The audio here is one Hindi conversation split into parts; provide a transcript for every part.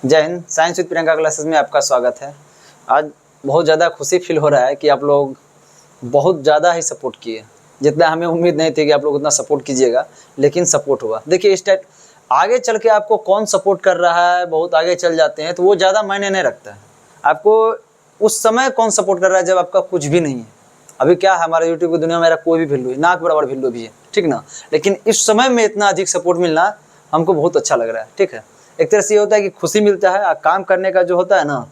जय Hind. Science with Priyanka classes में आपका स्वागत है। आज बहुत ज़्यादा खुशी फील हो रहा है कि आप लोग बहुत ज़्यादा ही सपोर्ट किए। जितना हमें उम्मीद नहीं थी कि आप लोग उतना सपोर्ट कीजिएगा, लेकिन सपोर्ट हुआ। देखिए इस टाइप आगे चल के आपको कौन सपोर्ट कर रहा है, बहुत आगे चल जाते हैं तो वो ज़्यादा मायने नहीं रखता है। आपको उस समय कौन सपोर्ट कर रहा है जब आपका कुछ भी नहीं है। अभी क्या है, हमारे यूट्यूब की दुनिया में मेरा कोई भी वैल्यू है, नाक बराबर वैल्यू भी है, ठीक ना। लेकिन इस समय में इतना अधिक सपोर्ट मिलना हमको बहुत अच्छा लग रहा है, ठीक है। एक तरह से ये होता है कि खुशी मिलता है, काम करने का जो होता है ना,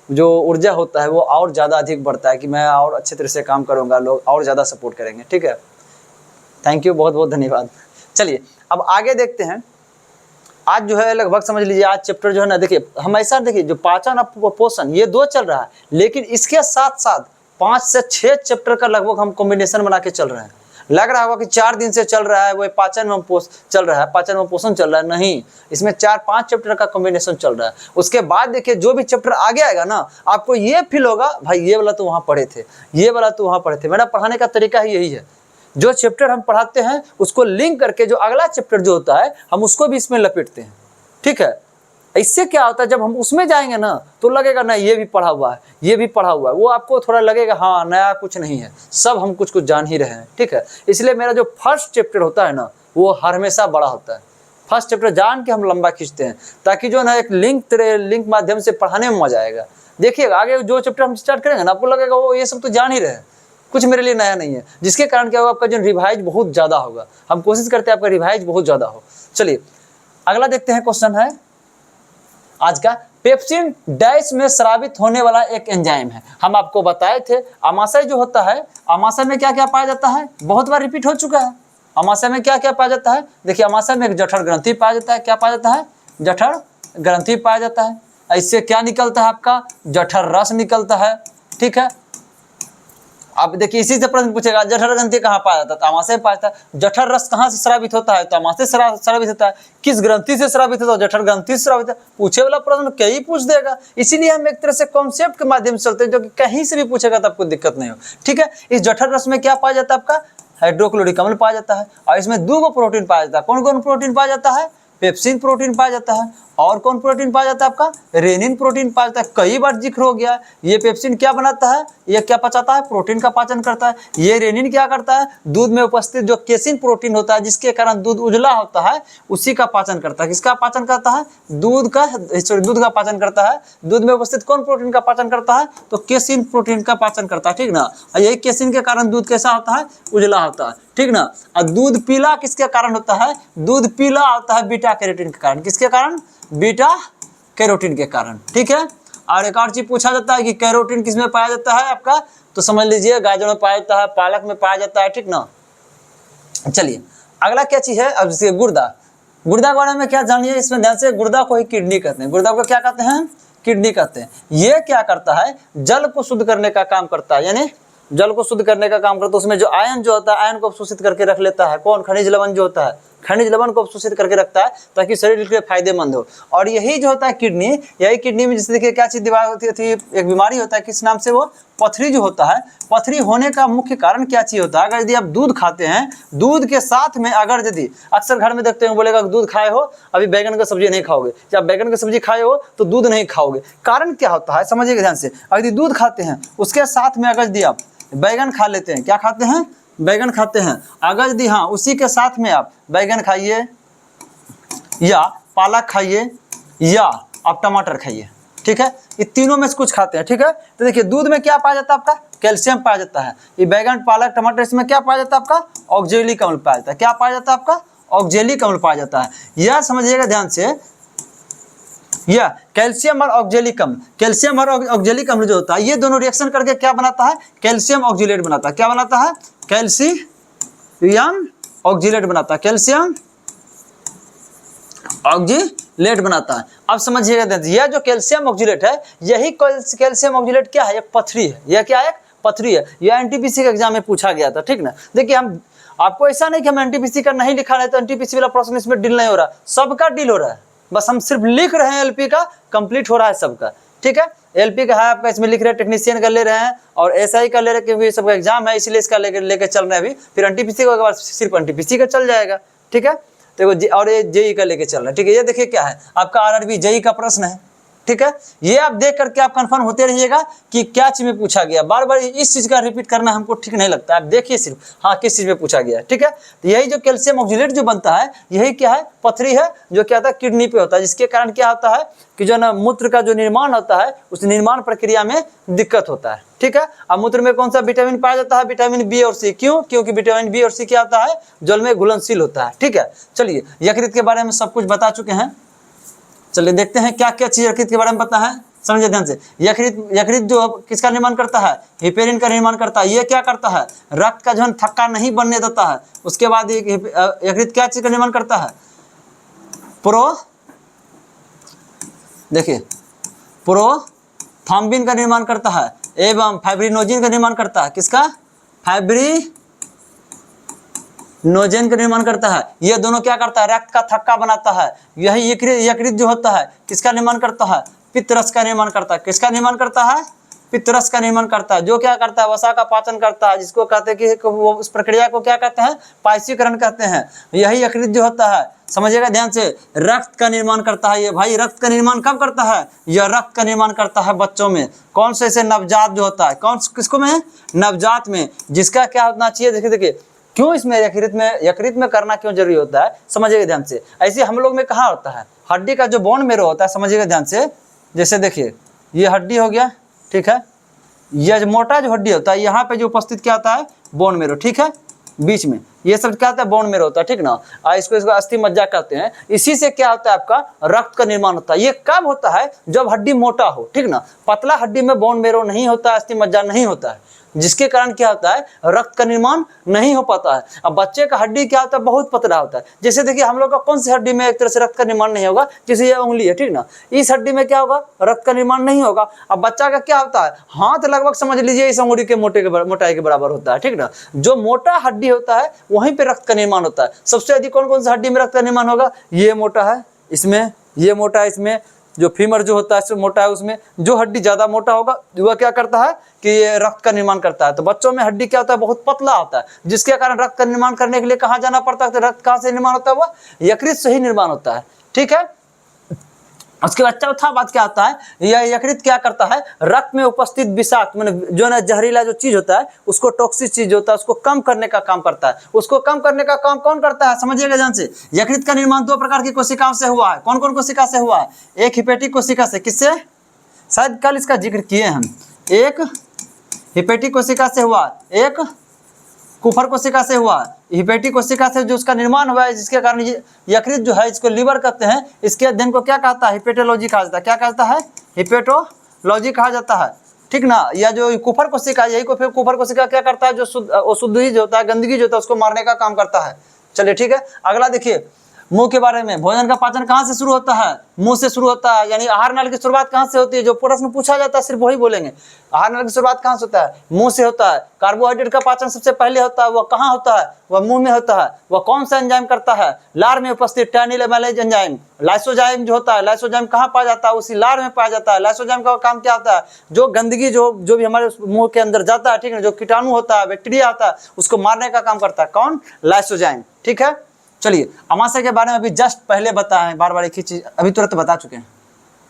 जो ऊर्जा होता है वो और ज़्यादा अधिक बढ़ता है कि मैं और अच्छे तरह से काम करूँगा, लोग और ज़्यादा सपोर्ट करेंगे, ठीक है। थैंक यू, बहुत बहुत धन्यवाद। चलिए अब आगे देखते हैं। आज जो है लगभग समझ लीजिए आज चैप्टर जो है ना, देखिए हम ऐसा देखिए जो पाचन और पोषण ये दो चल रहा है, लेकिन इसके साथ साथ 5 से 6 चैप्टर का लगभग हम कॉम्बिनेशन बना के चल रहे हैं। लग रहा होगा कि 4 दिन से चल रहा है वो पाचन एवं चल रहा है, पाचन एवं पोषण चल रहा है, नहीं, इसमें 4-5 चैप्टर का कॉम्बिनेशन चल रहा है। उसके बाद देखिए जो भी चैप्टर आगे आएगा ना, आपको ये फील होगा भाई ये वाला तो वहाँ पढ़े थे, ये वाला तो वहाँ पढ़े थे। मेरा पढ़ाने का तरीका ही यही है, जो चैप्टर हम पढ़ाते हैं उसको लिंक करके जो अगला चैप्टर जो होता है हम उसको भी इसमें लपेटते हैं, ठीक है। इससे क्या होता है, जब हम उसमें जाएंगे ना तो लगेगा ना ये भी पढ़ा हुआ है, ये भी पढ़ा हुआ है, वो आपको थोड़ा लगेगा हाँ नया कुछ नहीं है, सब हम कुछ कुछ जान ही रहे हैं, ठीक है। इसलिए मेरा जो फर्स्ट चैप्टर होता है ना वो हमेशा बड़ा होता है। फर्स्ट चैप्टर जान के हम लंबा खींचते हैं ताकि जो ना एक लिंक माध्यम से पढ़ाने में मजा आएगा। देखिएगा आगे जो चैप्टर हम स्टार्ट करेंगे ना आपको लगेगा वो ये सब तो जान ही रहे हैं, कुछ मेरे लिए नया नहीं है, जिसके कारण क्या होगा आपका जो रिवाइज बहुत ज़्यादा होगा। हम कोशिश करते हैं आपका रिवाइज बहुत ज़्यादा हो। चलिए अगला देखते हैं, क्वेश्चन है आज का, पेप्सिन डैश में स्रावित होने वाला एक एंजाइम है। हम आपको बताए थे आमाशय जो होता है, आमाशय में क्या क्या पाया जाता है, बहुत बार रिपीट हो चुका है। आमाशय में क्या क्या पाया जाता है, देखिए आमाशय में एक जठर ग्रंथि पाया जाता है। क्या पाया जाता है, जठर ग्रंथि पाया जाता है। इससे क्या निकलता है आपका, जठर रस निकलता है, ठीक है। अब देखिए इसी से प्रश्न पूछेगा जठर ग्रंथि कहाँ पाया जाता है, तो आमाशय पाया जाता है। जठर रस कहाँ से स्रावित होता है, तो आमाशय से स्रावित होता है। किस ग्रंथि से स्रावित होता है, जठर ग्रंथि से स्रावित है। पूछे वाला प्रश्न कहीं पूछ देगा, इसीलिए हम एक तरह से कॉन्सेप्ट के माध्यम से चलते हैं, जो कि कहीं से भी पूछेगा तो आपको दिक्कत नहीं हो, ठीक है। इस जठर रस में क्या पाया जाता है, आपका हाइड्रोक्लोरिक अम्ल पाया जाता है, और इसमें 2 प्रोटीन पाया जाता है। कौन कौन प्रोटीन पाया जाता है, पेप्सिन प्रोटीन पाया जाता है, और कौन प्रोटीन पाया जाता है, आपका रेनिन प्रोटीन पाया जाता है। कई बार जिक्र हो गया, ये पेप्सिन क्या बनाता है, ये क्या पचाता है, प्रोटीन का पाचन करता है। ये रेनिन क्या करता है, दूध में उपस्थित जो केसिन प्रोटीन होता है जिसके कारण दूध उजला होता है उसी का पाचन करता है। किसका पाचन करता है, दूध का पाचन करता है। दूध में उपस्थित कौन प्रोटीन का पाचन करता है, तो केसिन प्रोटीन का पाचन करता है, ठीक ना। यही केसिन के कारण दूध कैसा होता है, उजला होता है, ठीक ना। और दूध पीला किसके कारण होता है, दूध पीला होता है बीटा कैरोटीन के कारण। किसके कारण, बीटा कैरोटीन के कारण, ठीक है। और एक और चीज पूछा जाता है कि कैरोटीन किसमें पाया जाता है आपका, तो समझ लीजिए गाजर में पाया जाता है, पालक में पाया जाता है, ठीक ना। चलिए अगला क्या चीज है, अब जैसे गुर्दा के बारे में क्या जानिए इसमें ध्यान से। गुर्दा को ही किडनी कहते हैं, गुर्दा को क्या कहते हैं, किडनी कहते हैं। ये क्या करता है, जल को शुद्ध करने का काम करता है, यानी जल को शुद्ध करने का काम करता है। उसमें जो आयन जो होता है, आयन को अवशोषित करके रख लेता है। कौन, खनिज लवण जो होता है, खनिज लवण को अवशोषित करके रखता है ताकि शरीर के लिए फायदेमंद हो। और यही जो होता है किडनी, यही किडनी में जैसे देखिए क्या चीज होती थी, एक बीमारी होता है, किस नाम से, वो पथरी जो होता है। पथरी होने का मुख्य कारण क्या चीज होता है, अगर यदि आप दूध खाते हैं, दूध के साथ में अगर यदि अक्सर घर में देखते हैं बोलेगा दूध खाए हो अभी बैगन का सब्जी नहीं खाओगे, जब बैगन की सब्जी खाए हो तो दूध नहीं खाओगे। कारण क्या होता है समझिएगा ध्यान से। यदि दूध खाते हैं उसके साथ में अगर यदि आप बैगन खा लेते हैं, क्या खाते हैं, बैगन खाते हैं, अगर यदि हाँ उसी के साथ में आप बैगन खाइए या पालक खाइए या आप टमाटर खाइए, ठीक है, ये तीनों में से कुछ खाते हैं, ठीक है। तो देखिए दूध में क्या पाया जाता है, आपका कैल्शियम पाया जाता है। ये बैगन पालक टमाटर इसमें क्या पाया जाता है, आपका ऑक्जेलिक अम्ल पाया जाता है। क्या पाया जाता है, आपका ऑक्जेलिक अम्ल पाया जाता है। यह समझिएगा ध्यान से, या कैल्शियम और ऑक्जेलिक अम्ल, कैल्शियम और ऑक्जेलिक अम्ल जो होता है ये दोनों रिएक्शन करके क्या बनाता है, कैल्शियम ऑक्जिलेट बनाता है। क्या बनाता है, कैल्शियम ऑक्जिलेट बनाता है, कैल्शियम ऑक्जिलेट बनाता है। अब समझिएगा यह जो कैल्शियम ऑक्जिलेट है, यही कैल्शियम ऑक्जिलेट क्या है, एक पथरी है। यह क्या है, एक पथरी है। यह एनटीपीसी के एग्जाम में पूछा गया था, ठीक ना। देखिए हम आपको ऐसा नहीं कि हम एनटीपीसी का नहीं लिखा है तो एनटीपीसी वाला प्रश्न इसमें डील नहीं हो रहा, सबका डील हो रहा है, बस हम सिर्फ लिख रहे हैं। एलपी का कंप्लीट हो रहा है सबका, ठीक है। एलपी का है आपका, इसमें लिख रहे हैं, टेक्नीशियन का ले रहे हैं और एसआई का ले रहे हैं क्योंकि सबका एग्जाम है इसलिए इसका लेके चल रहे हैं अभी। फिर एनटीपीसी के बाद सिर्फ एनटीपीसी का चल जाएगा, ठीक है। तो और ये जेई का लेके चल रहा है, ठीक है। ये देखिए क्या है, आपका आरआरबी जेई का प्रश्न है, ठीक है, ये आप देख करके आप कंफर्म होते रहिएगा कि क्या चीज में पूछा गया। बार बार इस चीज का रिपीट करना हमको ठीक नहीं लगता, आप देखिए सिर्फ हाँ किस चीज में पूछा गया है। ठीक है, तो यही जो कैल्शियम ऑक्जेलेट जो बनता है यही क्या है, पथरी है जो क्या होता है, किडनी पे होता है, जिसके कारण क्या होता है कि जो ना मूत्र का जो निर्माण होता है उस निर्माण प्रक्रिया में दिक्कत होता है। ठीक है, अब मूत्र में कौन सा विटामिन पाया जाता है, विटामिन बी और सी। क्यों? क्योंकि विटामिन बी और सी क्या होता है, जल में घुलनशील होता है। ठीक है, चलिए यकृत के बारे में सब कुछ बता चुके हैं, चलिए देखते हैं क्या क्या चीज यकृत के बारे में पता है, समझिए ध्यान से। यकृत जो किसका निर्माण करता है, हिपेरिन का निर्माण करता है। ये क्या करता है, रक्त का जो थक्का नहीं बनने देता है। उसके बाद यकृत क्या चीज का निर्माण करता है, देखिए प्रोथ्रम्बिन का निर्माण करता है एवं फाइब्रिनोजिन का निर्माण करता है। किसका, फाइब्रिनोजेन का निर्माण करता है। ये दोनों क्या करता है, रक्त का थक्का बनाता है। यही यकृत जो होता है किसका निर्माण करता है, पित्तरस का निर्माण करता है। किसका निर्माण करता है, पित्तरस का निर्माण करता है, जो क्या करता है, वसा का पाचन करता है, जिसको कहते हैं कि वो उस प्रक्रिया को क्या कहते हैं, पायसीकरण कहते हैं। यही यकृत जो होता है, समझिएगा ध्यान से, रक्त का निर्माण करता है। ये भाई रक्त का निर्माण कब करता है, यह रक्त का निर्माण करता है बच्चों में। कौन से ऐसे नवजात जो होता है, कौन किसको में, नवजात में, जिसका क्या होना चाहिए, देखिए क्यों इसमें यकृत में करना क्यों जरूरी होता है, समझिएगा ध्यान से। ऐसे हम लोग में कहाँ होता है, हड्डी का जो बोन मेरो होता है, समझिएगा ध्यान से। जैसे देखिए ये हड्डी हो गया, ठीक है, यह जो मोटा जो हड्डी होता है यहाँ पे जो उपस्थित क्या होता है, बोन मेरो। ठीक है, बीच में ये सब क्या होता है, बोन मेरो होता है। ठीक ना, इसको अस्थि मज्जा कहते हैं। इसी से क्या होता है, आपका रक्त का निर्माण होता है। ये कब होता है, जब हड्डी मोटा हो। ठीक ना, पतला हड्डी में बोन मेरो नहीं होता है, अस्थि मज्जा नहीं होता है, जिसके कारण क्या होता है, रक्त का निर्माण नहीं हो पाता है। अब बच्चे का हड्डी क्या होता है, बहुत पतला होता है। जैसे देखिए हम लोग का कौन सी हड्डी में एक तरह से रक्त का निर्माण नहीं होगा, जैसे ये उंगली है, ठीक ना, इस हड्डी में क्या होगा, रक्त का निर्माण नहीं होगा। अब बच्चा का क्या होता है, हाथ लगभग समझ लीजिए इस उंगली के मोटाई के बराबर होता है। ठीक ना, जो मोटा हड्डी होता है वहीं पे रक्त का निर्माण होता है। सबसे अधिक कौन कौन सी हड्डी में रक्त का निर्माण होगा, ये मोटा है इसमें, ये मोटा है इसमें, जो फीमर जो होता है इसमें मोटा है उसमें। जो हड्डी ज्यादा मोटा होगा वह क्या करता है कि ये रक्त का निर्माण करता है। तो बच्चों में हड्डी क्या होता है, बहुत पतला होता है, जिसके कारण रक्त का निर्माण करने के लिए कहाँ जाना पड़ता है, तो रक्त कहाँ से निर्माण होता है, वह यकृत से ही निर्माण होता है। ठीक है, उसके बाद चौथा बात क्या होता है, यह यकृत क्या करता है, रक्त में उपस्थित विषाक्त जो है जहरीला जो चीज होता है, उसको टॉक्सिक चीज होता है, उसको कम करने का काम करता है। उसको कम करने का काम कौन करता है, समझिएगा ध्यान से। यकृत का निर्माण दो प्रकार की कोशिकाओं से हुआ है। कौन कौन कोशिका से हुआ है, एक हिपेटिक कोशिका से, किससे, शायद कल इसका जिक्र किए हम, एक हिपेटिक कोशिका से हुआ, एक कुफर कोशिका से हुआ। हिपेटिक कोशिका से जो उसका निर्माण हुआ है, जिसके कारण यकृत जो है, इसको लीवर कहते हैं, इसके अध्ययन को क्या कहता है, हिपेटोलॉजी कहा जाता है। क्या कहता है, हिपेटोलॉजी कहा जाता है। ठीक ना, या जो कुफर कोशिका, यही को फिर कुफर कोशिका क्या करता है, जो शुद्ध ही जो होता है, गंदगी जो होता है, उसको मारने का काम करता है। चलिए ठीक है, अगला देखिए मुंह के बारे में। भोजन का पाचन कहाँ से शुरू होता है, मुंह से शुरू होता है। यानी आहार नाल की शुरुआत कहाँ से होती है, जो प्रश्न पूछा जाता है सिर्फ वही बोलेंगे। आहार नाल की शुरुआत कहाँ से होता है, मुंह से होता है। कार्बोहाइड्रेट का पाचन सबसे पहले होता है, वह कहाँ होता है, वह मुंह में होता है। वह कौन सा एंजाइम करता है, लार में उपस्थित टाइनिल एमाइलेज एंजाइम। लाइसोजाइम जो होता है, लाइसोजाइम कहाँ पाया जाता है, उसी लार में पाया जाता है। लाइसोजाइम का काम क्या होता है, जो गंदगी जो भी हमारे मुंह के अंदर जाता है, ठीक है, जो कीटाणु होता है, बैक्टीरिया होता है, उसको मारने का काम करता है। कौन, लाइसोजाइम। ठीक है, चलिए अमाशय के बारे में अभी जस्ट पहले बताए, बार बार एक ही चीज अभी तुरंत बता चुके हैं,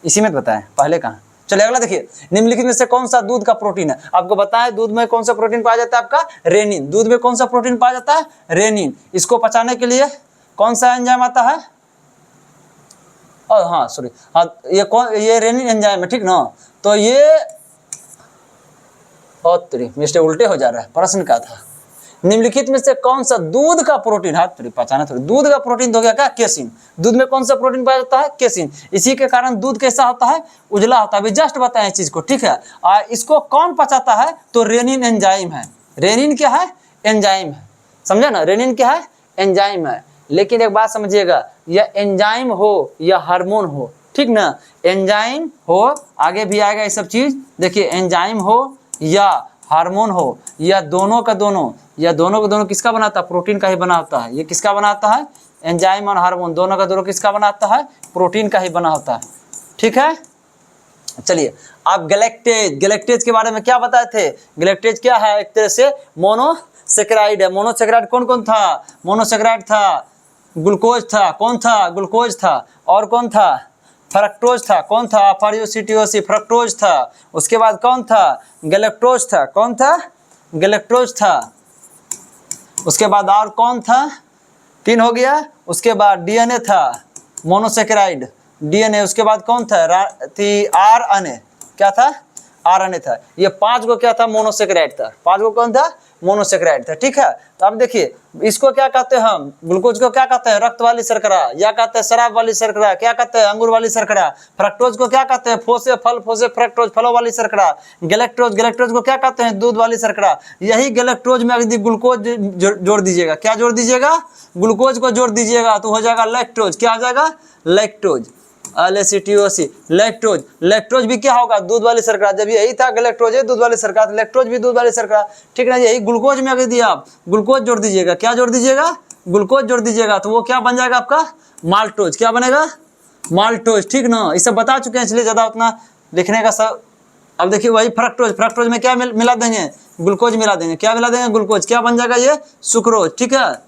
इसी में बताएं, पहले कहाँ। चलिए अगला देखिए, निम्नलिखित में से कौन सा दूध का प्रोटीन है। आपको बताएं दूध में कौन सा प्रोटीन पाया जाता है, आपका रेनिन। दूध में कौन सा प्रोटीन पाया जाता है, रेनिन। इसको पचाने के लिए कौन सा एंजाइम आता है, हाँ सॉरी, हाँ ये रेनिन एंजाइम है, ठीक ना। तो ये मिस्टेक उल्टे हो जा रहा है, प्रश्न क्या था, निम्नलिखित में से कौन सा दूध का प्रोटीन, हाथ पहचाना थोड़ी, दूध का प्रोटीन हो गया क्या, केसिन। दूध में कौन सा प्रोटीन पाया जाता है, केसिन। इसी के कारण दूध कैसा होता है, उजला होता है। अभी जस्ट बताएं इस चीज को, ठीक है। इसको कौन पचाता है, तो रेनिन एंजाइम है। रेनिन क्या है, एंजाइम है, समझे ना, रेनिन क्या है, एंजाइम है। लेकिन एक बात समझिएगा, यह एंजाइम हो या हार्मोन हो, ठीक ना, एंजाइम हो, आगे भी आएगा ये सब चीज। देखिए एंजाइम हो या हार्मोन हो, या दोनों का दोनों, या दोनों का दोनों किसका बनाता है, प्रोटीन का ही बना होता है। ये किसका बनाता है, एंजाइम और हार्मोन दोनों का दोनों किसका बनाता है, प्रोटीन का ही बना होता है। ठीक है, चलिए आप गैलेक्टेज, गैलेक्टेज के बारे में क्या बताए थे। गैलेक्टेज क्या है, एक तरह से मोनोसेकेराइड है। मोनोसेकेराइड कौन कौन था, मोनोसेकेराइड था, ग्लूकोज था, कौन था, ग्लूकोज था, और कौन था, फ्रक्टोज था, कौन था, FRUCTOZ फ्रक्टोज था। उसके बाद कौन था, गैलेक्टोज था, कौन था, गैलेक्टोज था। उसके बाद और कौन था, 3 हो गया। उसके बाद DNA था, मोनोसेकेराइड DNA। उसके बाद कौन था, RNA, क्या था, RNA था। ये 5 को क्या था, मोनोसेकेराइड था। 5 को कौन था, मोनोसेकेराइड था। ठीक है, तो अब देखिए इसको क्या कहते हैं हम, ग्लूकोज को क्या कहते हैं, रक्त वाली शर्करा, या कहते हैं शराब वाली शर्करा, क्या कहते हैं, अंगूर वाली शर्करा। फ्रक्टोज को क्या कहते हैं, फोसे फल, फोसे फ्रक्टोज, फलों वाली शर्करा। गैलेक्टोज, गैलेक्टोज को क्या कहते हैं, दूध वाली शर्करा। यही गैलेक्टोज में यदि ग्लूकोज जोड़ दीजिएगा, क्या जोड़ दीजिएगा, ग्लूकोज को जोड़ दीजिएगा तो हो जाएगा लैक्टोज। क्या हो जाएगा, लैक्टोज, LACTOZ, लैक्टोज। लैक्टोज भी क्या होगा, दूध वाली शर्करा। जब यही था गैलेक्टोज है दूध वाली शर्करा, तो लैक्टोज भी दूध वाली शर्करा। ठीक है, यही ग्लूकोज में अगर दिया आप ग्लूकोज जोड़ दीजिएगा, क्या जोड़ दीजिएगा, ग्लूकोज जोड़ दीजिएगा, तो वो क्या बन जाएगा आपका, माल्टोज। क्या बनेगा, माल्टोज। ठीक ना, ये सब बता चुके हैं, इसलिए ज्यादा उतना लिखने का सब। अब देखिए वही फ्रक्टोज, फ्रक्टोज में क्या मिला देंगे, ग्लूकोज मिला देंगे। क्या मिला देंगे, ग्लूकोज। क्या बन जाएगा ये, सुक्रोज। ठीक है,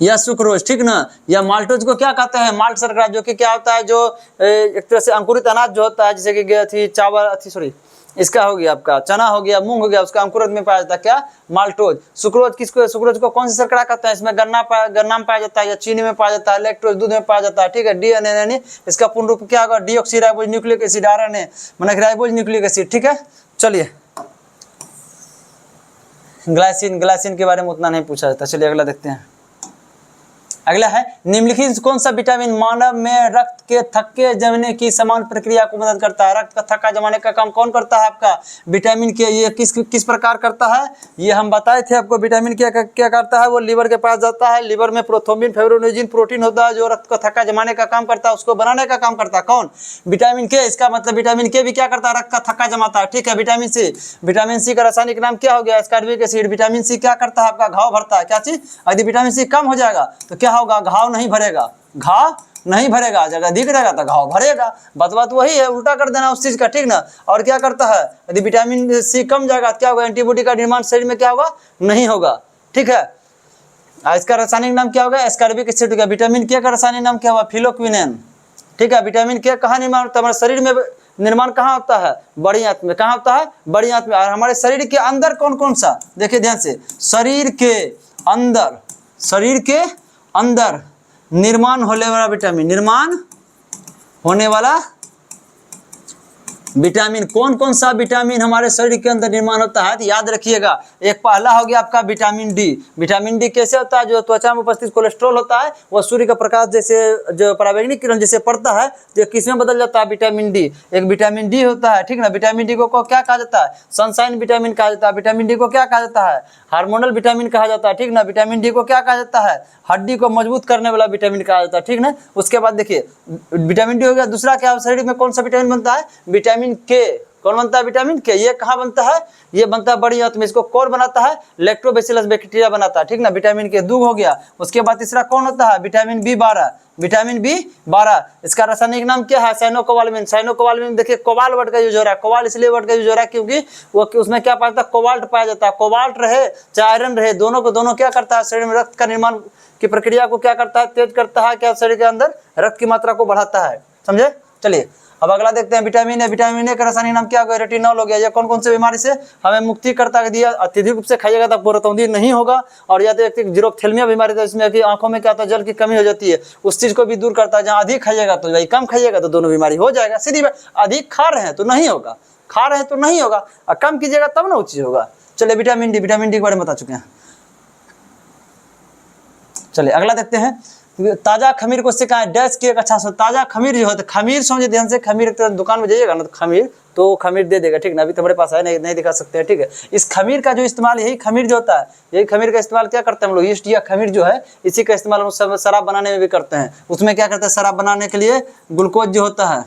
या सुक्रोज। ठीक ना, या माल्टोज को क्या कहते हैं, माल्ट शर्करा, जो कि क्या होता है, जो एक तरह से अंकुरित अनाज जो होता है, जैसे कि थी चावल, थी सॉरी इसका हो गया आपका चना हो गया, मूंग हो गया, उसका अंकुरित में पाया जाता है क्या, माल्टोज। सुक्रोज किसको, सुक्रोज को कौन सी शर्करा कहते हैं, इसमें गन्ना में पाया जाता है, या चीनी में पाया जाता है, लैक्टोज दूध में पाया जाता है। ठीक है, DNA यानी इसका पूर्ण रूप क्या होगा, डीऑक्सीराइबोज न्यूक्लिक एसिड, RNA माने राइबोज न्यूक्लिक एसिड। ठीक है, चलिए ग्लाइसिन, ग्लाइसिन के बारे में उतना नहीं पूछा जाता। चलिए अगला देखते हैं। अगला है, निम्नलिखित कौन सा विटामिन मानव में रक्त के थक्के जमने की समान प्रक्रिया को मदद करता है। रक्त का थक्का जमाने का काम कौन करता है, आपका विटामिन के। ये किस प्रकार करता है, ये हम बताए थे आपको। विटामिन क्या करता है, वो लीवर के पास जाता है। लीवर में प्रोथ्रोम्बिन, फाइब्रोनोजिन प्रोटीन होता है, जो रक्त का थक्का जमाने का काम करता है, उसको बनाने का काम करता है कौन, विटामिन के। इसका मतलब विटामिन के भी क्या करता है, रक्त का थक्का जमाता है। ठीक है, विटामिन सी, विटामिन सी का रासायनिक नाम क्या हो गया, एस्कॉर्बिक एसिड। विटामिन सी क्या करता है, आपका घाव भरता है। क्या चीज, यदि विटामिन सी कम हो जाएगा तो क्या होगा, घाव नहीं भरेगा, घाव नहीं भरेगा। जगह दिख रहेगा तो घाव भरेगा। बात वही है, उल्टा कर देना उस चीज का। ठीक ना, और क्या करता है, यदि विटामिन सी कम जाएगा तो क्या होगा, एंटीबॉडी का निर्माण शरीर में क्या होगा, नहीं होगा। ठीक है, इसका रासायनिक नाम क्या होगा, एस्कॉर्बिक एसिड का। विटामिन के का रासायनिक नाम क्या होगा, फिलोक्विनेन। ठीक है, विटामिन के कहाँ निर्माण होता है, हमारे शरीर में निर्माण कहाँ होता है, बड़ी आंत में। कहाँ होता है, बड़ी आंत में। और हमारे शरीर के अंदर कौन कौन सा, देखिए ध्यान से, शरीर के अंदर, शरीर के अंदर निर्माण होने वाला विटामिन, निर्माण होने वाला विटामिन, कौन कौन सा विटामिन हमारे शरीर के अंदर निर्माण होता है, तो याद रखिएगा। एक पहला हो गया आपका विटामिन डी। विटामिन डी कैसे होता है, जो त्वचा में उपस्थित कोलेस्ट्रॉल होता है, वो सूर्य का प्रकाश जैसे, जो पराबैंगनी किरण जैसे पड़ता है, जो किस में बदल जाता है, विटामिन डी। एक विटामिन डी होता है। ठीक ना, विटामिन डी को क्या कहा जाता है, सनशाइन विटामिन कहा जाता है। विटामिन डी को क्या कहा जाता है, हार्मोनल विटामिन कहा जाता है। ठीक ना, विटामिन डी को क्या कहा जाता है, हड्डी को मजबूत करने वाला विटामिन कहा जाता है। ठीक ना, उसके बाद देखिए विटामिन डी हो गया। दूसरा क्या, शरीर में कौन सा विटामिन बनता है, विटामिन के। कौन बनता है, विटामिन के। ये कहाँ बनता है, ये बनता है बड़ी आंत में। इसको कौन बनाता है, लैक्टोबैसिलस बैक्टीरिया बनाता है। ठीक ना, विटामिन के 2 हो गया। उसके बाद तीसरा कौन होता है, विटामिन B12। विटामिन B12, इसका रासायनिक नाम क्या है, साइनोकोबालामिन। साइनोकोबालामिन देखिए कोबाल वर्ड का यूज हो रहा है। कोबाल इसलिए वर्ड का यूज हो रहा है क्योंकि वो उसमें क्या पाया जाता है, कोबाल्ट पाया जाता है। कोबाल्ट रहे चाहे आयरन रहे, दोनों को दोनों क्या करता है, शरीर में रक्त का निर्माण की प्रक्रिया को क्या करता है, तेज करता है। क्या, शरीर के अंदर रक्त की मात्रा को बढ़ाता है। समझे, चलिए अब अगला देखते हैं, विटामिन ए। विटामिन ए का रासायनिक नाम क्या होगा, रेटिनॉल हो गया। ये कौन कौन से बीमारी से हमें मुक्ति करता दिया, अत्यधिक रूप से खाइएगा तो प्रोतौंदी नहीं होगा। और या तो एक जीरोप्थेल्मिया बीमारी है, इसमें कि आंखों में क्या होता है, जल की कमी हो जाती है, उस चीज को भी दूर करता है। जहाँ अधिक खाइएगा तो भाई, कम खाइएगा तो दोनों बीमारी हो जाएगा। सीधी बात, अधिक खा रहे हैं तो नहीं होगा, खा रहे हैं तो नहीं होगा, और कम कीजिएगा तब ना वो चीज होगा। चलिए विटामिन डी, विटामिन डी के बारे में बता चुके हैं। चलिए अगला देखते हैं, ताजा खमीर को सिखाएं डैश की एक अच्छा सा। ताजा खमीर जो है, तो खमीर समझे ध्यान से, खमीर एक तरह दुकान में जाइएगा ना तो खमीर दे देगा। ठीक ना, अभी तो हमारे पास है, नहीं दिखा सकते हैं। ठीक है, इस खमीर का जो इस्तेमाल, यही खमीर जो होता है, यही खमीर का इस्तेमाल क्या करते हैं हम लोग, ईस्ट या खमीर जो है, इसी का इस्तेमाल हम सब शराब बनाने में भी करते हैं। उसमें क्या करते हैं, शराब बनाने के लिए ग्लूकोज जो होता है,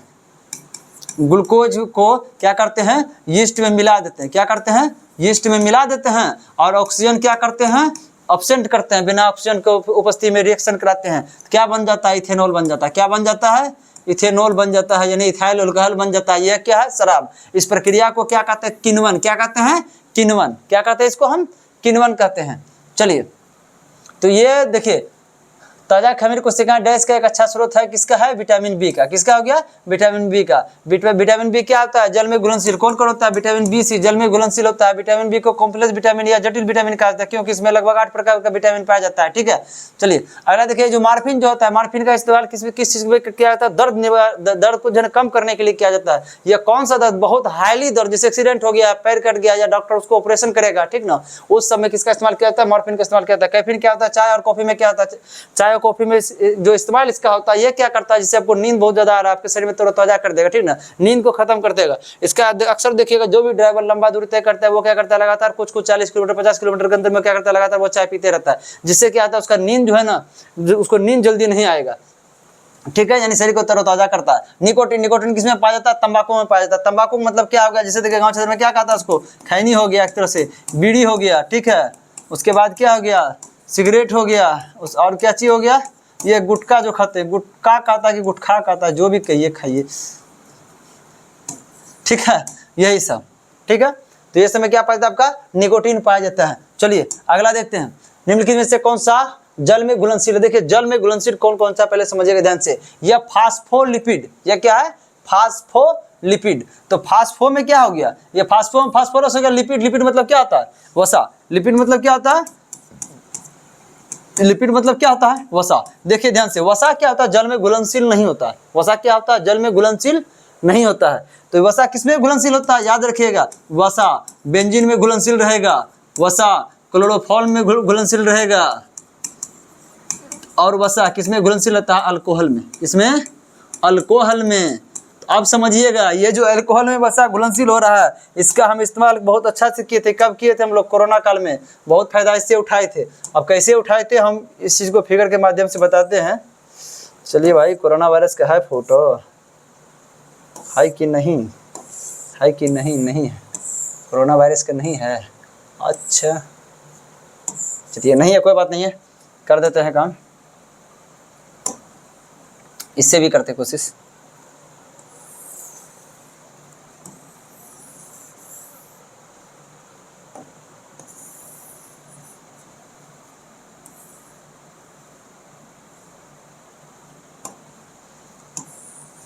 ग्लूकोज को क्या करते हैं, यीस्ट में मिला देते हैं। क्या करते हैं, यीस्ट में मिला देते हैं, और ऑक्सीजन क्या करते हैं, अब्सेंट करते हैं। बिना ऑक्सीजन को उपस्थिति में रिएक्शन कराते हैं, क्या बन जाता है, इथेनॉल बन जाता है। क्या बन जाता है, इथेनॉल बन जाता है, यानी इथाइल अल्कोहल बन जाता है। यह क्या है, शराब। इस प्रक्रिया को क्या कहते हैं, किण्वन। क्या कहते हैं, किण्वन। क्या कहते हैं इसको, हम किण्वन कहते हैं। चलिए तो ये देखिए, ताजा खमीर कोशिकाएं डैश का एक अच्छा स्रोत है, किसका है? विटामिन बी का। किसका हो गया? विटामिन बी का। विटामिन बी क्या होता है? जल में घुलनशील। कौन कौन होता है? विटामिन बी सी जल में घुलनशील होता है। विटामिन बी को कॉम्प्लेक्स विटामिन या जटिल विटामिन कहा जाता है, क्योंकि इसमें लगभग 8 प्रकार का विटामिन पाया जाता है। ठीक है, चलिए अगला देखिए, जो मॉर्फिन जो होता है, मॉर्फिन का इस्तेमाल किस चीज में किया जाता है? दर्द को जो है कम करने के लिए किया जाता है। यह कौन सा दर्द? बहुत हाईली दर्द, जैसे एक्सीडेंट हो गया, पैर कट गया या डॉक्टर उसको ऑपरेशन करेगा, ठीक ना, उस समय किसका इस्तेमाल किया जाता है? मॉर्फिन का इस्तेमाल किया जाता है। कैफीन क्या होता है? चाय और कॉफी में क्या होता है? चाय और कॉफी में जो इस्तेमाल इसका होता है, ये क्या करता है? जिससे आपको नींद बहुत ज्यादा आ रहा है, आपके शरीर में तरोताजा कर देगा, ठीक ना, नींद को खत्म कर देगा। इसका अक्सर देखिएगा, जो भी ड्राइवर लंबा दूरी तय करता है वो क्या करता है? लगातार कुछ 40 किलोमीटर 50 किलोमीटर के अंदर में क्या करता है? लगातार वो चाय पीते रहता है, जिससे क्या होता है? उसका नींद जो है ना, उसको नींद जल्दी नहीं आएगा, ठीक है, यानी शरीर को तरोताजा करता है। निकोटिन किसमें पाया जाता है? तंबाकू में पाया जाता है। तंबाकू मतलब क्या हो गया? जैसे देखिए गांव क्षेत्र में क्या कहता है उसको? खैनी हो गया, एक तरह से बीड़ी हो गया, ठीक है, उसके बाद क्या हो गया? सिगरेट हो गया, और क्या चीज हो गया? ये गुटखा जो खाते हैं, गुटखा खाता है कि गुटखा खाता है, जो भी कहिए खाइए, ठीक है, यही सब, ठीक है। तो ये समय क्या पाया जाता है? आपका निकोटीन पाया जाता है। चलिए अगला देखते हैं, निम्नलिखित में से कौन सा जल में घुलनशील है? देखिए जल में घुलनशील कौन कौन सा, पहले समझिएगा ध्यान से। यह फास्फोलिपिड, यह क्या है? फास्फोलिपिड। तो फास्फो में क्या हो गया? ये फास्फो में फास्फोरस हो गया। लिपिड मतलब क्या होता है? वसा। लिपिड मतलब क्या होता है? लिपिड मतलब क्या होता है? वसा। देखिए ध्यान से, वसा क्या होता है? जल में घुलनशील नहीं होता है। वसा क्या होता है? जल में घुलनशील नहीं होता है। तो वसा किसमें घुलनशील होता है? याद रखिएगा, वसा बेंजीन में घुलनशील रहेगा, वसा क्लोरोफॉर्म में घुलनशील रहेगा, और वसा किसमें घुलनशील होता है? अल्कोहल में। किसमें? अल्कोहल में। तो अब समझिएगा, ये जो अल्कोहल में वसा घुलनशील हो रहा है, इसका हम इस्तेमाल बहुत अच्छा से किए थे। कब किए थे हम लोग? कोरोना काल में बहुत फायदा इससे उठाए थे। अब कैसे उठाए थे हम इस चीज़ को फिगर के माध्यम से बताते हैं। चलिए भाई, कोरोना वायरस का है फोटो, है कि नहीं? है कि नहीं? नहीं है, कोरोना वायरस का नहीं है। अच्छा चलिए, नहीं है, कोई बात नहीं है, कर देते हैं काम, इससे भी करते कोशिश।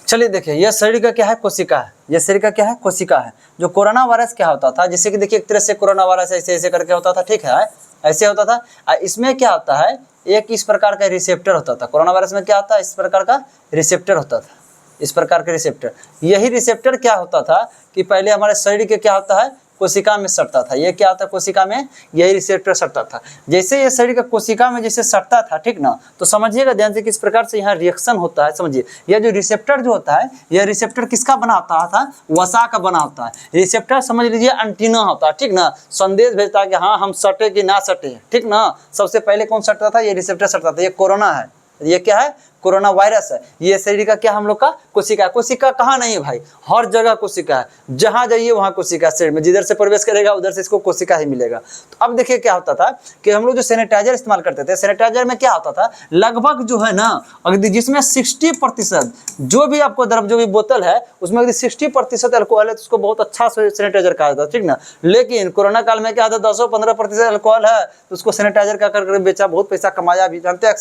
चलिए देखिए, यह शरीर का क्या है? कोशिका है। यह शरीर का क्या है? कोशिका है। जो कोरोना वायरस क्या होता था, जैसे कि देखिए एक तरह से कोरोना वायरस ऐसे ऐसे करके होता था, ठीक है, ऐसे होता था। इसमें क्या होता है? एक इस प्रकार का रिसेप्टर होता था। कोरोना वायरस में क्या होता है? इस प्रकार का रिसेप्टर होता था, इस प्रकार के रिसेप्टर। यही रिसेप्टर क्या होता था कि पहले हमारे शरीर के क्या होता है? कोशिका में सटता था। ये क्या होता है? कोशिका में यही रिसेप्टर सटता था। जैसे ये शरीर का कोशिका में जैसे सटता था, ठीक ना, तो समझिएगा ध्यान से किस प्रकार से यहाँ रिएक्शन होता है। समझिए, यह जो रिसेप्टर जो होता है, यह रिसेप्टर किसका बना होता था? वसा का बना होता है। रिसेप्टर समझ लीजिए एंटीना होता है, ठीक ना, संदेश भेजता है कि हाँ हम सटे कि ना सटे, ठीक ना। सबसे पहले कौन सटता था? ये रिसेप्टर सटता था। ये कोरोना है, ये क्या है? कोरोना वायरस है। ये शरीर का क्या? हम लोग का कोशिका। कोशिका कहाँ नहीं है भाई? हर जगह कोशिका है, जहाँ जाइए वहाँ कोशिका शरीर में, जिधर से प्रवेश करेगा उधर से इसको कोशिका ही मिलेगा। तो अब देखिए क्या होता था कि हम लोग जो सैनिटाइजर इस्तेमाल करते थे, सैनिटाइजर में क्या होता था? लगभग जो है ना, अगर जिसमें 60% जो भी आपको द्रव, जो भी बोतल है उसमें अगर 60% अल्कोहल है तो उसको बहुत अच्छा सैनिटाइजर कहा जाता है, ठीक ना। लेकिन कोरोना काल में क्या होता है? 10-15% अल्कोहल है तो उसको सैनिटाइजर का करके बेचा, बहुत पैसा कमाया भी। जानते हैं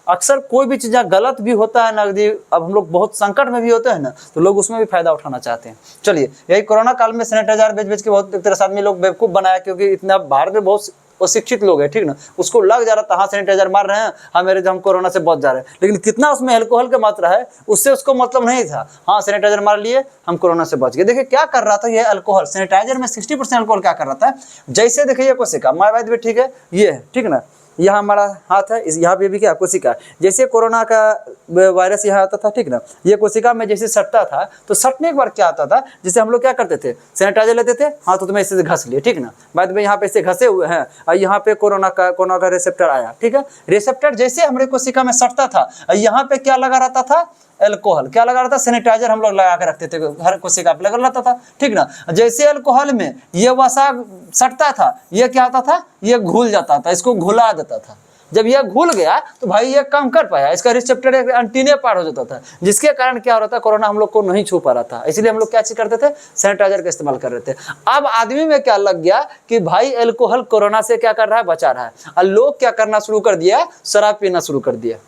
अक्सर कोई भी चीज़ गलत भी होता है ना, अब हम लोग बहुत संकट में भी होते हैं ना, तो लोग उसमें भी फायदा उठाना चाहते हैं। चलिए, यही कोरोना काल में सैनिटाइजर बेच के बहुत एक तरह से आदमी लोग बेवकूफ़ बनाया, क्योंकि इतना भारत में बहुत अशिक्षित लोग हैं, ठीक ना, उसको लग जा रहा था हाँ सैनिटाइजर मार रहे हैं, हाँ मेरे जो हम कोरोना से बच जा रहे हैं, लेकिन कितना उसमें अल्कोहल की मात्रा है उससे उसको मतलब नहीं था। हाँ सैनिटाइजर मार लिए, हम कोरोना से बच गए। देखिए क्या कर रहा था ये अल्कोहल, सैनिटाइजर में 60% अल्कोहल क्या कर रहा था? जैसे देखिए ये कोशिका, माइवाइद भी ठीक है, ये है, ठीक ना, यहाँ हमारा हाथ है, इस यहाँ पे भी क्या? कोशिका। जैसे कोरोना का वायरस यहाँ आता था, ठीक ना, ये कोशिका में जैसे सटता था, तो सटने के बाद क्या आता था? जैसे हम लोग क्या करते थे? सैनिटाइजर लेते थे, हाँ तो तुम्हें इससे घस लिए, ठीक ना, बाद में यहाँ पे ऐसे घसे हुए हैं और यहाँ पे कोरोना का रिसेप्टर आया, ठीक है। रिसेप्टर जैसे हमारे कोशिका में सटता था, यहाँ पे क्या लगा रहता था? अल्कोहल। क्या लगा रहता? सैनिटाइजर हम लोग लगा के रखते थे, हर कोशिका पे लगा रहता था, ठीक ना। जैसे अल्कोहल में ये वसा सटता था, ये क्या होता था? ये घुल जाता था, इसको घुला देता था। जब यह घुल गया तो भाई ये काम कर पाया, इसका रिसेप्टर एक एंटीने पार हो जाता था, जिसके कारण क्या हो रहा था? कोरोना हम लोग को नहीं छू पा रहा था। इसलिए हम लोग क्या चीज करते थे? सैनिटाइजर का इस्तेमाल कर रहे थे। अब आदमी में क्या लग गया कि भाई अल्कोहल कोरोना से क्या कर रहा है? बचा रहा है। और लोग क्या करना शुरू कर दिया? शराब पीना शुरू कर दिया।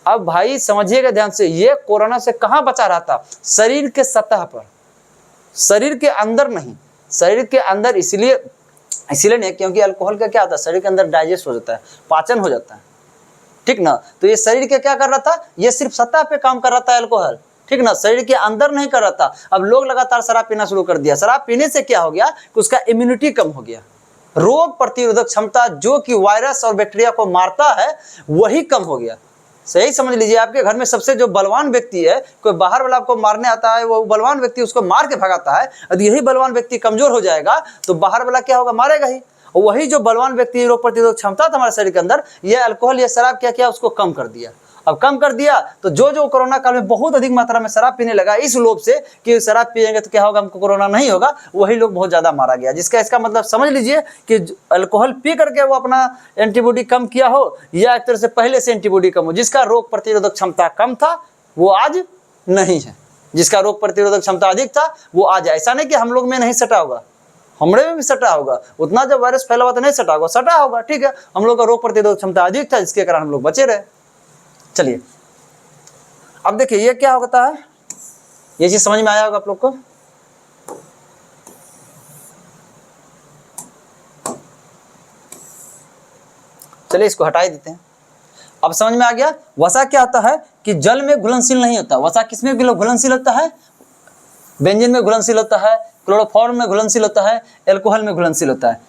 अब भाई समझिएगा ध्यान से, ये कोरोना से कहाँ बचा रहा था? शरीर के सतह पर, शरीर के अंदर नहीं। शरीर के अंदर इसलिए नहीं क्योंकि अल्कोहल का क्या होता है, शरीर के अंदर डाइजेस्ट हो जाता है, पाचन हो जाता है, ठीक ना। तो ये शरीर के क्या कर रहा था, ये सिर्फ सतह पे काम कर रहा था अल्कोहल, ठीक ना, शरीर के अंदर नहीं कर रहा था। अब लोग लगातार शराब पीना शुरू कर दिया। शराब पीने से क्या हो गया कि उसका इम्यूनिटी कम हो गया, रोग प्रतिरोधक क्षमता जो कि वायरस और बैक्टीरिया को मारता है वही कम हो गया। सही समझ लीजिए, आपके घर में सबसे जो बलवान व्यक्ति है, कोई बाहर वाला आपको मारने आता है, वो बलवान व्यक्ति उसको मार के भगाता है। यदि यही बलवान व्यक्ति कमजोर हो जाएगा तो बाहर वाला क्या होगा, मारेगा ही। और वही जो बलवान व्यक्ति रोग प्रतिरोधक क्षमता था हमारे शरीर के अंदर, ये अल्कोहल या शराब क्या किया, उसको कम कर दिया। अब कम कर दिया तो जो कोरोना काल में बहुत अधिक मात्रा में शराब पीने लगा, इस लोभ से कि शराब पिएंगे तो क्या होगा, हमको कोरोना नहीं होगा, वही लोग बहुत ज्यादा मारा गया। इसका मतलब समझ लीजिए कि अल्कोहल पी करके वो अपना एंटीबॉडी कम किया हो, या एक तरह से पहले से एंटीबॉडी कम हो। जिसका रोग प्रतिरोधक क्षमता कम था वो आज नहीं है, जिसका रोग प्रतिरोधक क्षमता अधिक था वो आज। ऐसा नहीं कि हम लोग में नहीं सटा होगा, हमरे में भी सटा होगा। उतना जब वायरस फैला हुआ तो नहीं सटा होगा, सटा होगा, ठीक है। हम लोग का रोग प्रतिरोधक क्षमता अधिक था, जिसके कारण हम लोग बचे रहे। चलिए अब देखिए ये क्या होता है, ये चीज समझ में आया होगा आप लोग को। चलिए इसको हटा ही देते हैं। अब समझ में आ गया, वसा क्या होता है कि जल में घुलनशील नहीं होता। वसा किसमें घुलनशील होता है, बेंजीन में घुलनशील होता है, क्लोरोफॉर्म में घुलनशील होता है, अल्कोहल में घुलनशील होता है,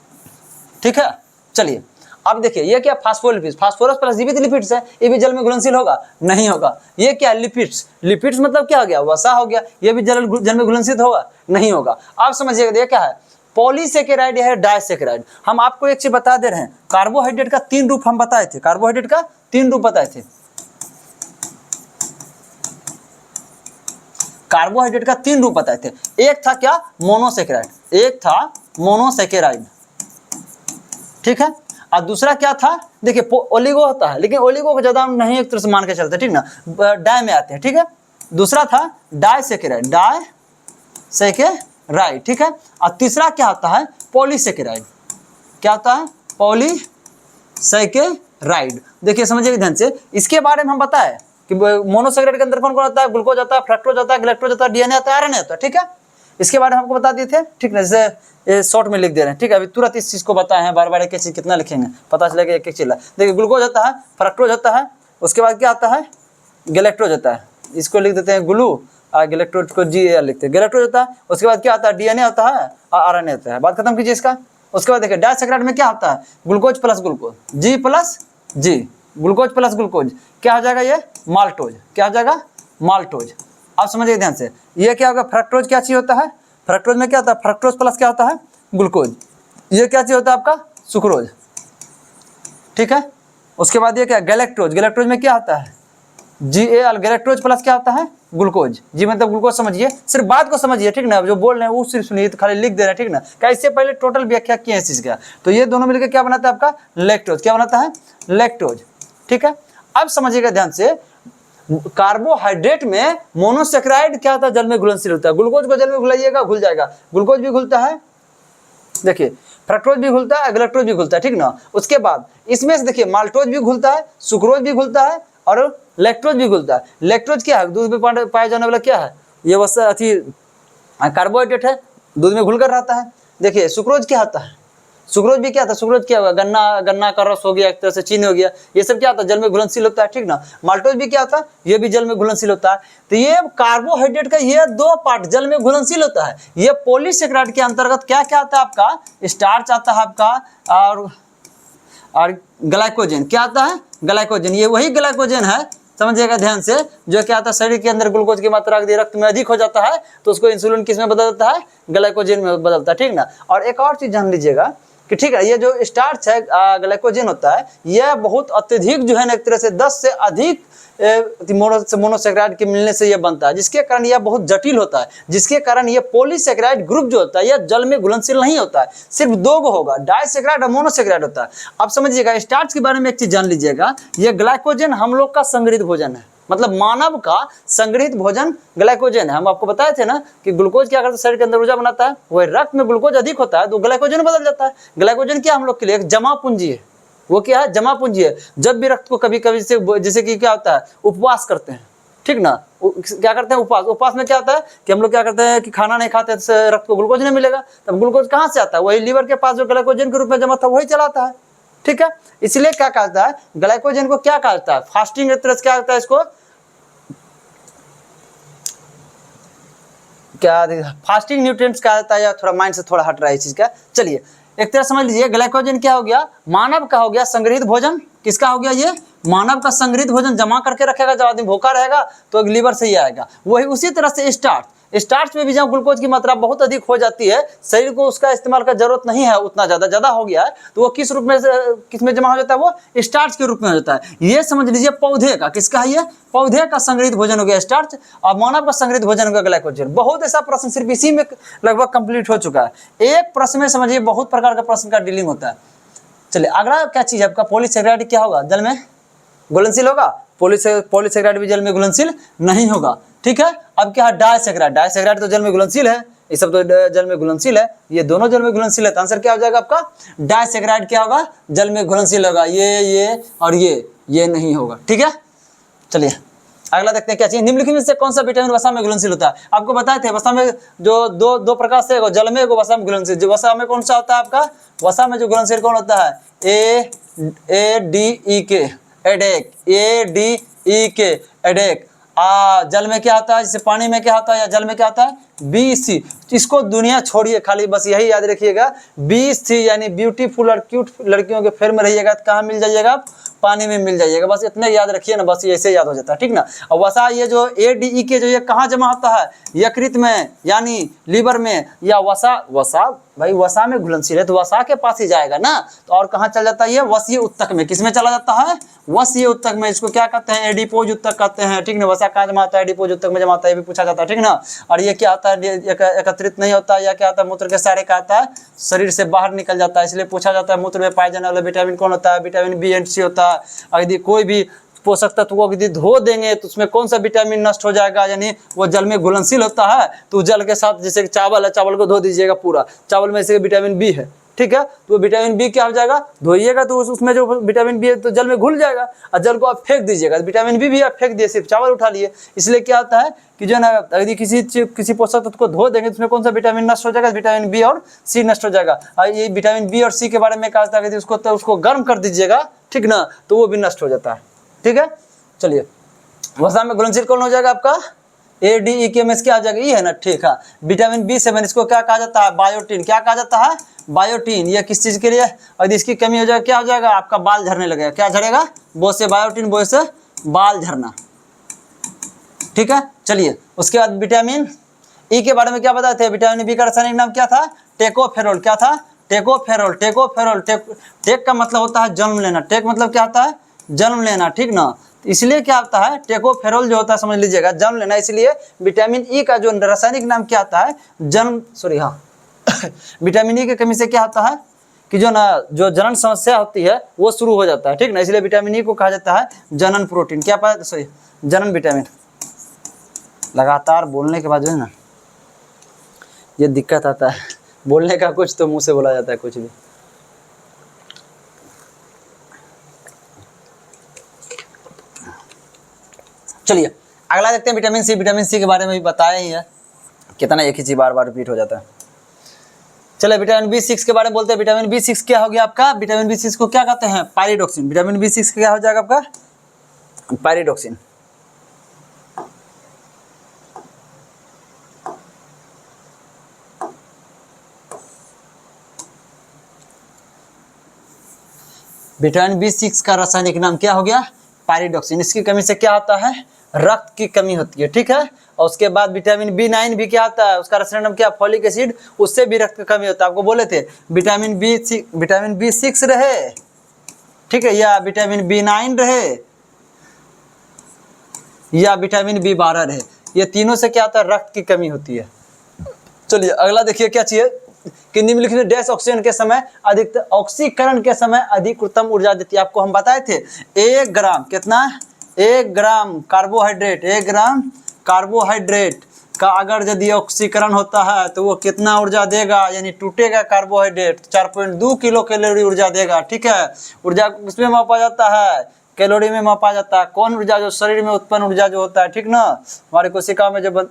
ठीक है। चलिए अब देखिए ये क्या, फास्फोलिपिड्स, फास्फोरस प्लस जीवित लिपिड्स है, ये भी जल में घुलनशील होगा, नहीं होगा। ये क्या, लिपिड्स, लिपिड्स मतलब क्या हो गया, वसा हो गया, ये भी जल में घुलनशील होगा, नहीं होगा। आप समझिएगा ये क्या है, पॉलीसेकेराइड या डाइसेकेराइड। हम आपको एक चीज बता दे रहे हैं, कार्बोहाइड्रेट का 3 रूप हम बताए थे, कार्बोहाइड्रेट का 3 रूप बताए थे। कार्बोहाइड्रेट का 3 रूप बताए थे। एक था क्या, मोनोसेकेराइड, एक था मोनोसेकेराइड, ठीक है। और दूसरा क्या था, देखिए ओलिगो होता है, लेकिन ओलिगो को ज्यादा हम नहीं एक तरह से मान के चलते, ठीक ना, डाई में आते हैं, ठीक है। दूसरा था डाइसेकेराइड, डाइसेकेराइड, ठीक है। और तीसरा क्या होता है, पॉलीसेकेराइड। क्या होता है, पॉलीसेकेराइड। देखिए समझिए ध्यान से, इसके बारे में हम बताए कि मोनोसेकेराइड के अंदर कौन कौन आता है, ग्लूकोज आता है, फ्रक्टोज आता है, गैलेक्टोज आता है, डीएनए आता है, आरएनए आता है, ठीक है। इसके बारे में हमको बता दिए थे, ठीक है, जैसे शॉर्ट में लिख दे रहे हैं, ठीक है। अभी तुरंत इस चीज को बताए हैं, बार बार एक एक चीज कितना लिखेंगे, पता चलेगा एक एक चीज। देखिए ग्लूकोज होता है, फ्रक्टोज होता है, उसके बाद क्या आता है, गैलेक्टोज होता है, इसको लिख देते हैं ग्लू, और गैलेक्टोज को GAL लिखते हैं, गैलेक्टोज होता है। उसके बाद क्या आता है, डीएनए होता है और आरएनए होता है, बात खत्म कीजिए इसका। उसके बाद देखिए डाइसेकेराइड में क्या होता है, glucose plus glucose, G plus G, glucose plus glucose क्या हो जाएगा, ये माल्टोज, क्या हो जाएगा, माल्टोज। आप समझिए ध्यान से, ये क्या होगा, फ्रक्टोज क्या चीज होता है, फ्रक्टोज में क्या होता है, फ्रक्टोज प्लस क्या होता है, ग्लूकोज। ये क्या चीज होता है आपका, सुक्रोज, ठीक है। उसके बाद ये क्या, गैलेक्टोज, गैलेक्टोज में क्या होता है, GAL, गैलेक्टोज प्लस क्या होता है, ग्लूकोज। जी मतलब ग्लूकोज समझिए, सिर्फ बात को समझिए, ठीक ना, जो बोल रहे हैं वो सिर्फ सुनिए, तो खाली लिख दे रहे हैं, ठीक ना। क्या इससे पहले टोटल व्याख्या किए इस चीज का, तो ये दोनों मिलकर क्या बनाता है आपका, लैक्टोज, क्या बनाता है, लैक्टोज, ठीक है। अब समझिएगा ध्यान से, कार्बोहाइड्रेट में मोनोसेकेराइड क्या होता है, जल में घुलनशील होता है। ग्लूकोज को जल में घुलाइएगा, घुल जाएगा, ग्लूकोज भी घुलता है, देखिए फ्रक्टोज भी घुलता है, गैलेक्टोज भी घुलता है, ठीक ना। उसके बाद इसमें से देखिए माल्टोज भी घुलता है, सुक्रोज भी घुलता है और लैक्टोज भी घुलता है। लैक्टोज क्या है, दूध में पाया जाने वाला क्या है, ये बस अथी कार्बोहाइड्रेट है, दूध में घुलकर रहता है। देखिए सुक्रोज क्या होता है, सुक्रोज भी क्या था, सुक्रोज क्या होगा, गन्ना का रस हो गया, एक तरह से चीनी हो गया, ये सब क्या होता है, जल में घुलनशील होता है, ठीक ना। माल्टोज भी क्या होता है, ये भी जल में घुलनशील होता है। तो ये कार्बोहाइड्रेट का ये 2 पार्ट जल में घुलनशील होता है। ये पॉलीसेकेराइड के अंतर्गत क्या क्या आता है आपका, स्टार्च आता है आपका, और ग्लाइकोजन, क्या आता है, ग्लाइकोजन। ये वही ग्लाइकोजन है, समझिएगा ध्यान से, जो क्या आता है, शरीर के अंदर ग्लूकोज की मात्रा यदि रक्त में अधिक हो जाता है तो उसको इंसुलिन किस में बदलता है, ग्लाइकोजन में बदलता है, ठीक ना। और एक और चीज जान लीजिएगा कि ठीक है, ये जो स्टार्च है, ग्लाइकोजन होता है, यह बहुत अत्यधिक जो है ना, एक तरह से 10 से अधिक मोनोसेकेराइड के मिलने से यह बनता है, जिसके कारण यह बहुत जटिल होता है, जिसके कारण यह पॉलीसेकेराइड ग्रुप जो होता है यह जल में घुलनशील नहीं होता है, सिर्फ 2 गो होगा, डाइसेकेराइड और मोनोसेकेराइड होता है। अब समझिएगा स्टार्च के बारे में एक चीज जान लीजिएगा, यह ग्लाइकोजन हम लोग का संग्रहित भोजन है, मतलब मानव का संग्रहित भोजन ग्लाइकोजन है। हम आपको बताए थे ना कि ग्लूकोज क्या करता है, शरीर के अंदर ऊर्जा बनाता है, वही रक्त में ग्लूकोज अधिक होता है तो ग्लाइकोजन बदल जाता है। ग्लाइकोजन क्या हम लोग के लिए एक जमा पूंजी है, वो क्या है, जमा पूंजी है। जब भी रक्त को कभी कभी से जैसे कि क्या होता है, उपवास करते हैं, ठीक ना, क्या करते हैं उपवास। उपवास में क्या होता है कि हम लोग क्या करते हैं कि खाना नहीं खाते तो रक्त को ग्लूकोज नहीं मिलेगा, तब ग्लूकोज कहाँ से आता है, वही लीवर के पास जो ग्लाइकोजन के रूप में जमा था वही चलाता है, ठीक है। इसलिए क्या कहता है, ग्लाइकोजन को क्या कहता है, फास्टिंग एक तरह से क्या कहता है इसको, क्या फास्टिंग न्यूट्रिएंट्स कहा जाता है, या थोड़ा माइंड से थोड़ा हट रहा है इस चीज का। चलिए एक तरह समझ लीजिए, ग्लाइकोजन क्या हो गया, मानव का हो गया संग्रहित भोजन। किसका हो गया ये, मानव का संग्रहित भोजन जमा करके रखेगा, जब आदमी भूखा रहेगा तो लीवर से ही आएगा। वही उसी तरह से स्टार्च में भी जब ग्लूकोज की मात्रा बहुत अधिक हो जाती है, शरीर को उसका इस्तेमाल का जरूरत नहीं है उतना ज्यादा हो गया है, तो वो किस रूप में, किस में जमा हो जाता है, वो स्टार्च के रूप में हो जाता है। ये समझ लीजिए पौधे का, किसका है ये, पौधे का संग्रहित भोजन हो गया स्टार्च, और मानव का संग्रहित भोजन हो गया ग्लाइकोजन। बहुत ऐसा प्रश्न सिर्फ इसी में लगभग कंप्लीट हो चुका है। एक प्रश्न में समझिए बहुत प्रकार का प्रश्न का डीलिंग होता है। चलिए अगला क्या चीज है आपका, पॉलीसेकेराइड क्या होगा, जल में घुलनशील होगा, पॉलीसेकेराइड भी जल में घुलनशील नहीं होगा, ठीक है। अब क्या है, डाइसेकेराइड तो जल में घुलनशील है, ये सब तो जल में घुलनशील है, ये दोनों जल में घुलनशील है, तो आंसर क्या हो जाएगा आपका, डाइसेकेराइड क्या होगा, जल में घुलनशील होगा। ये और ये नहीं होगा, ठीक है। चलिए अगला देखते हैं क्या चाहिए, निम्नलिखित में से कौन सा विटामिन वसा में घुलनशील होता है। आपको बताए थे वसा में जो दो प्रकार से, जल में वसा में घुलनशील, जो वसा में कौन सा होता है आपका, वसा में जो घुलनशील कौन होता है, ADEK एडेक, ADEK एडेक। जल में क्या होता है, जैसे पानी में क्या होता है या जल में क्या होता है, BC। इसको दुनिया छोड़िए, खाली बस यही याद रखिएगा, BC यानी ब्यूटीफुल और क्यूट लड़कियों के फेर में रहिएगा तो कहाँ मिल जाइएगा आप, पानी में मिल जाइएगा, बस इतने याद रखिए ना, बस ऐसे याद हो जाता है, ठीक ना। और वसा ये जो ADEK जो ये कहाँ जमा होता है, यकृत में यानी लीवर में, या वसा भाई वसा में घुलनशील है तो वसा के पास ही जाएगा ना, तो और कहाँ चल जाता है ये, वसीय उत्तक में। किस में चला जाता है, वसीय उत्तक में। इसको क्या कहते हैं, एडिपोज उत्तक कहते हैं, ठीक ना। वसा कहाँ जमा होता है, एडिपोज उत्तक में जमा होता है, ये भी पूछा जाता है, ठीक ना। और ये क्या होता है, एकत्रित नहीं होता है, या क्या होता है, मूत्र के सारे क्या होता है, शरीर से बाहर निकल जाता है, इसलिए पूछा जाता है मूत्र में पाए जाने वाला विटामिन कौन होता है, विटामिन B एंड C होता है। यदि कोई भी पोषक तत्व को यदि धो देंगे तो उसमें कौन सा विटामिन नष्ट हो जाएगा, यानी वो जल में घुलनशील होता है, तो जल के साथ जैसे चावल है, चावल को धो दीजिएगा पूरा, चावल में से विटामिन B है, ठीक है, तो विटामिन B क्या हो जाएगा, धोइएगा तो उसमें जो विटामिन B है तो जल में घुल जाएगा, और जल को आप फेंक दीजिएगा, विटामिन B भी आप फेंक दिए, सिर्फ चावल उठा लिए। इसलिए क्या होता है कि जो ना, यदि किसी पोषक तत्व को धो देंगे तो उसमें कौन सा विटामिन नष्ट हो जाएगा, विटामिन B और C नष्ट हो जाएगा। और ये विटामिन B और C के बारे में कहा जाता है कि उसको गर्म कर दीजिएगा, ठीक ना, तो वो भी नष्ट हो जाता है, ठीक है। चलिए वसा में घुलनशील कौन हो जाएगा आपका, ADEK में क्या आ जाएगा, ये है ना, ठीक है। विटामिन B7 इसको क्या कहा जाता है, बायोटीन। क्या कहा जाता है, बायोटीन। ये किस चीज के लिए, और इसकी कमी हो जाएगा क्या हो जाएगा, आपका बाल झड़ने लगेगा। क्या झड़ेगा, वो से बायोटीन, वो से बाल झड़ना, ठीक है। चलिए उसके बाद विटामिन E के बारे में क्या बताए थे, विटामिन B का रासायनिक नाम क्या था, टेकोफेरोल। क्या था, टेकोफेरोल। टेक का मतलब होता है जन्म लेना, टेक मतलब क्या होता है, जन्म लेना, ठीक ना। इसलिए क्या होता है, टेकोफेरोल जो होता है समझ लीजिएगा, जन्म लेना। इसलिए विटामिन E का जो रासायनिक नाम क्या आता है, विटामिन E की कमी से क्या होता है कि जो ना, जो जनन समस्या होती है वो शुरू हो जाता है, ठीक ना। इसलिए विटामिन E को कहा जाता है जनन प्रोटीन। क्या पाया, सॉरी, जनन विटामिन। लगातार बोलने के बाद जो है ना ये दिक्कत आता है, बोलने का कुछ तो मुंह से बोला जाता है कुछ भी। चलिए अगला देखते हैं विटामिन C। विटामिन C के बारे में भी बताया ही है, कितना एक ही चीज बार बार रिपीट हो जाता है। चलिए विटामिन B6 के बारे में बोलते हैं। विटामिन B6 क्या हो गया आपका, विटामिन B6 को क्या कहते हैं, पायरिडोक्सिन। विटामिन B6 क्या हो जाएगा आपका, पायरिडोक्सिन। विटामिन B6 का रासायनिक नाम क्या हो गया, पायरिडोक्सिन। इसकी कमी से क्या होता है, रक्त की कमी होती है, ठीक है। और उसके बाद विटामिन B9 भी क्या होता है, उसका रासायनिक नाम क्या, फॉलिक एसिड, उससे भी रक्त की कमी होता है। आपको बोले थे विटामिन B6 रहे, ठीक है, या विटामिन B9 रहे, या विटामिन B12 रहे, ये तीनों से क्या होता है, रक्त की कमी होती है। चलिए अगला देखिए क्या चाहिए कि निम्नलिखित में डैश ऑक्सीजन के समय अधिकतर, ऑक्सीकरण के समय अधिकतम ऊर्जा देती है। आपको हम बताए थे 1 ग्राम, कितना, 1 ग्राम कार्बोहाइड्रेट, 1 ग्राम कार्बोहाइड्रेट का अगर यदि ऑक्सीकरण होता है तो वो कितना ऊर्जा देगा, यानी टूटेगा कार्बोहाइड्रेट, 4.2 किलो कैलोरी ऊर्जा देगा। ठीक है, ऊर्जा किसमें मापा जाता है, कैलोरी में मापा जाता है। कौन ऊर्जा, जो शरीर में उत्पन्न ऊर्जा जो होता है, ठीक ना, हमारी कोशिका में जब